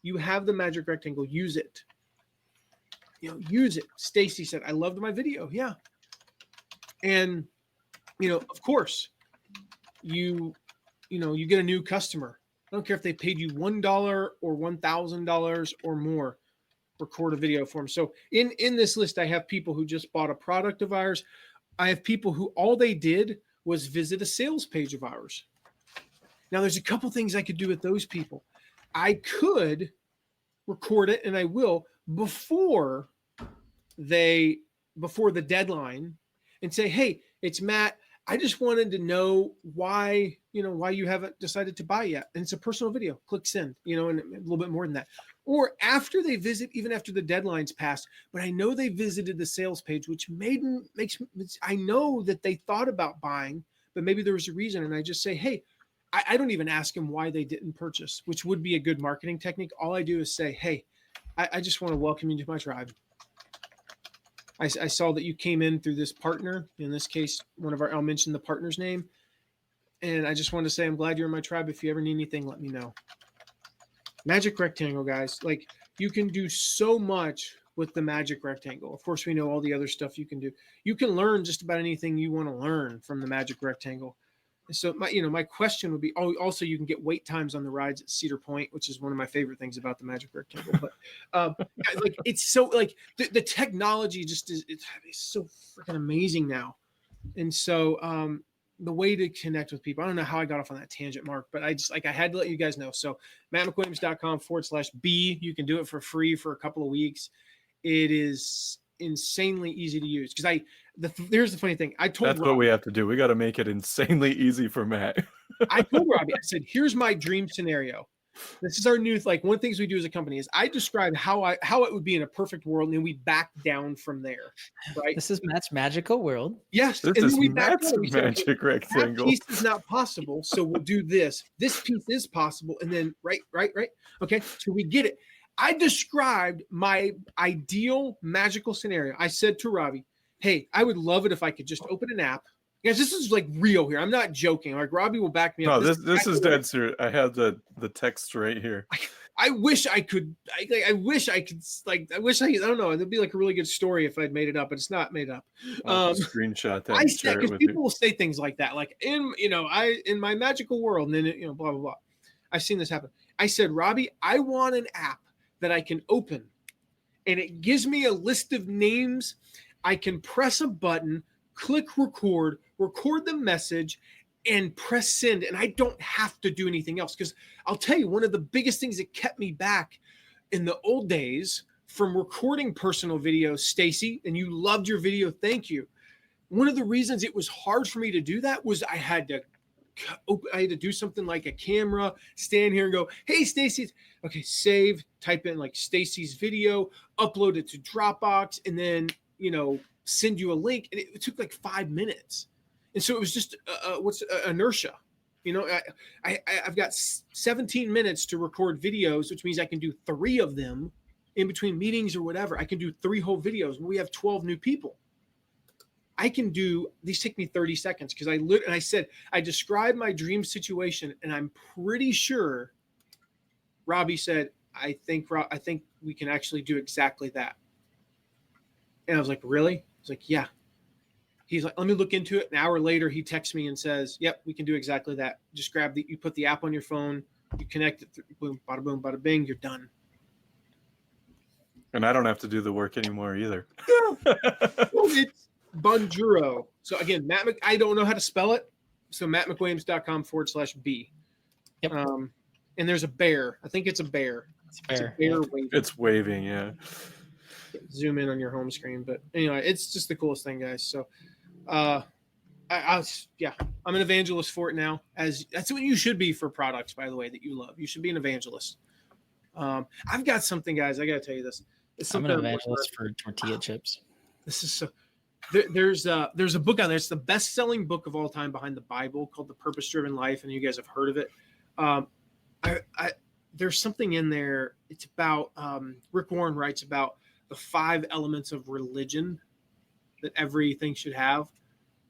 You have the magic rectangle, use it. Use it. Stacy said, I loved my video. Yeah. And, of course, you get a new customer. I don't care if they paid you $1 or $1,000 or more, record a video for them. So in this list, I have people who just bought a product of ours. I have people who all they did was visit a sales page of ours. Now, there's a couple things I could do with those people. I could record it, and I will, before the deadline, and say, hey, it's Matt. I just wanted to know why you haven't decided to buy yet. And it's a personal video. Click send, and a little bit more than that. Or after they visit, even after the deadline's passed, but I know they visited the sales page, which I know that they thought about buying, but maybe there was a reason. And I just say, hey, I don't even ask them why they didn't purchase, which would be a good marketing technique. All I do is say, hey, I just want to welcome you to my tribe. I saw that you came in through this partner. In this case, I'll mention the partner's name. And I just want to say, I'm glad you're in my tribe. If you ever need anything, let me know. Magic rectangle, guys. Like, you can do so much with the magic rectangle. Of course, we know all the other stuff you can do. You can learn just about anything you want to learn from the magic rectangle. So my question would be, also you can get wait times on the rides at Cedar Point, which is one of my favorite things about the magic rectangle. But like, it's so like the technology just it's so freaking amazing now. And so the way to connect with people, I don't know how I got off on that tangent, Mark, but I had to let you guys know. So mattmcwilliams.com/B, you can do it for free for a couple of weeks. It is insanely easy to use because here's the funny thing. That's Robbie, what we have to do. We got to make it insanely easy for Matt. I told Robbie, I said, here's my dream scenario. This is our new, like, one of the things we do as a company is I describe how it would be in a perfect world, and then we back down from there. Right. This is Matt's magical world. Yes. This is Matt's magic rectangle. That piece is not possible. So we'll do this. This piece is possible. And then right. Okay. So we get it. I described my ideal magical scenario. I said to Robbie, hey, I would love it if I could just open an app. Guys, this is like real here. I'm not joking. Like, Robbie will back me up. No, this is dead serious. I have the text right here. I wish I could. I wish I don't know. It'd be like a really good story if I'd made it up, but it's not made up. Screenshot that. Because people will say things like that, like in my magical world, and then blah blah blah. I've seen this happen. I said, Robbie, I want an app that I can open, and it gives me a list of names. I can press a button, click record the message, and press send. And I don't have to do anything else. Because I'll tell you, one of the biggest things that kept me back in the old days from recording personal videos, Stacy, and you loved your video, thank you. One of the reasons it was hard for me to do that was I had to do something like a camera, stand here and go, hey, Stacy, okay, save, type in like Stacy's video, upload it to Dropbox, and then, send you a link. And it took like 5 minutes. And so it was just inertia. I've got 17 minutes to record videos, which means I can do 3 of them in between meetings or whatever. I can do 3 whole videos. We have 12 new people. These take me 30 seconds because I said, I described my dream situation, and I'm pretty sure Robbie said, I think we can actually do exactly that. And I was like, really? He's like, yeah. He's like, let me look into it. An hour later, he texts me and says, yep, we can do exactly that. Just you put the app on your phone, you connect it, boom, bada bing, you're done. And I don't have to do the work anymore either. Yeah. Well, it's Bonjuro. So again, I don't know how to spell it. So mattmcwilliams.com/B. Yep. And there's a bear. I think it's a bear. It's a bear. Waving. It's waving, yeah. Zoom in on your home screen. But anyway, it's just the coolest thing, guys. So I'm an evangelist for it now. That's what you should be for products, by the way, that you love. You should be an evangelist. I've got something, guys. I got to tell you this. I'm an evangelist for tortilla chips. This is so. There's a book out there. It's the best-selling book of all time behind the Bible called The Purpose-Driven Life, and you guys have heard of it. There's something in there. It's about Rick Warren writes about the 5 elements of religion that everything should have,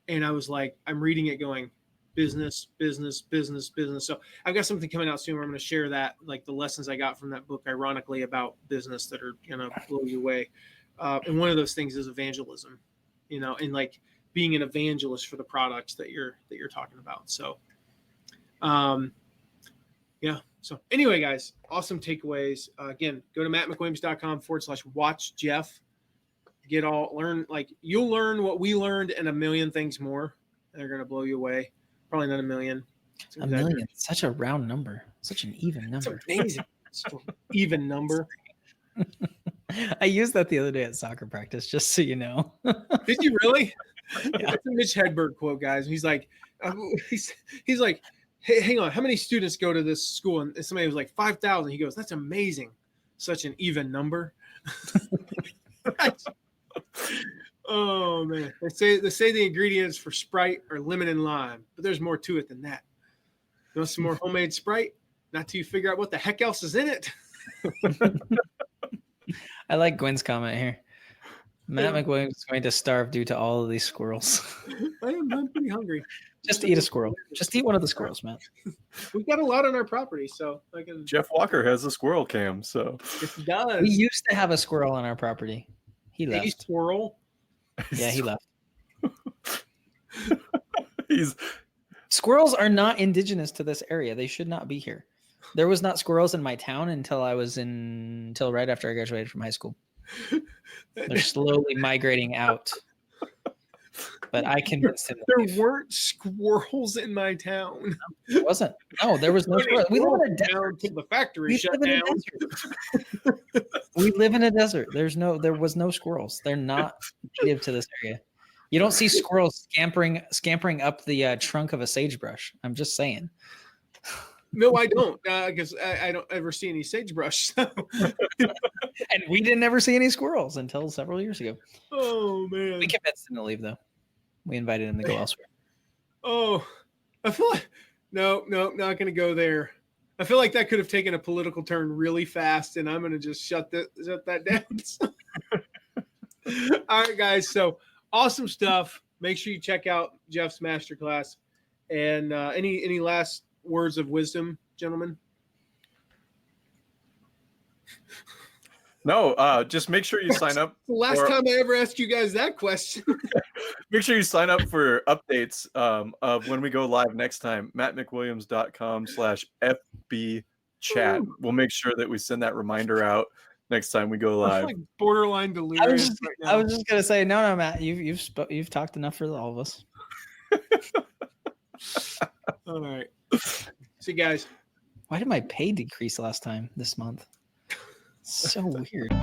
and I was like, I'm reading it going, business. So I've got something coming out soon where I'm going to share that, like the lessons I got from that book, ironically, about business that are going to blow you away. And one of those things is evangelism, and like being an evangelist for the products that you're talking about. So, yeah. So anyway, guys, awesome takeaways. Again, go to mattmcwilliams.com/watch Jeff. You'll learn what we learned and a million things more. They're going to blow you away. Probably not a million. A million, such a round number, such an even number. It's amazing. It's an even number. I used that the other day at soccer practice, just so you know. Did you really? Yeah. That's a Mitch Hedberg quote, guys. He's like, he's like, hey, hang on, how many students go to this school? And somebody was like 5,000. He goes, that's amazing. Such an even number. Oh man, they say the ingredients for Sprite are lemon and lime, but there's more to it than that. You want some more homemade Sprite? Not till you figure out what the heck else is in it. I like Gwen's comment here. Matt McWilliams is going to starve due to all of these squirrels. I'm pretty hungry. Just eat a squirrel. Just eat one of the squirrels, Matt. We've got a lot on our property, so I can. Jeff Walker has a squirrel cam, so It does. We used to have a squirrel on our property. He A left. squirrel. Yeah, he left. he's Squirrels are not indigenous to this area. They should not be here. There was not squirrels in my town until right after I graduated from high school. They're slowly migrating out. But I convinced him. There weren't squirrels in my town. It wasn't. No, there was no squirrels. We live in a down desert. till the factory We shut live in a down. desert. We live in a desert. There was no squirrels. They're not native to this area. You don't see squirrels scampering up the trunk of a sagebrush. I'm just saying. No, I don't, because I don't ever see any sagebrush. So. And we didn't ever see any squirrels until several years ago. Oh man. We convinced him to leave, though. We invited him to go elsewhere. Oh, I feel like no, not going to go there. I feel like that could have taken a political turn really fast, and I'm going to just shut that down. All right, guys. So awesome stuff. Make sure you check out Jeff's masterclass. And any last words of wisdom, gentlemen? No, just make sure you sign up. The last time I ever asked you guys that question. Make sure you sign up for updates of when we go live next time. mattmcwilliams.com/FB chat. We'll make sure that we send that reminder out next time we go live. I'm like borderline delirious right now. I was just gonna say, no, Matt, you've talked enough for all of us. All right. See you guys. Why did my pay decrease this month? So weird.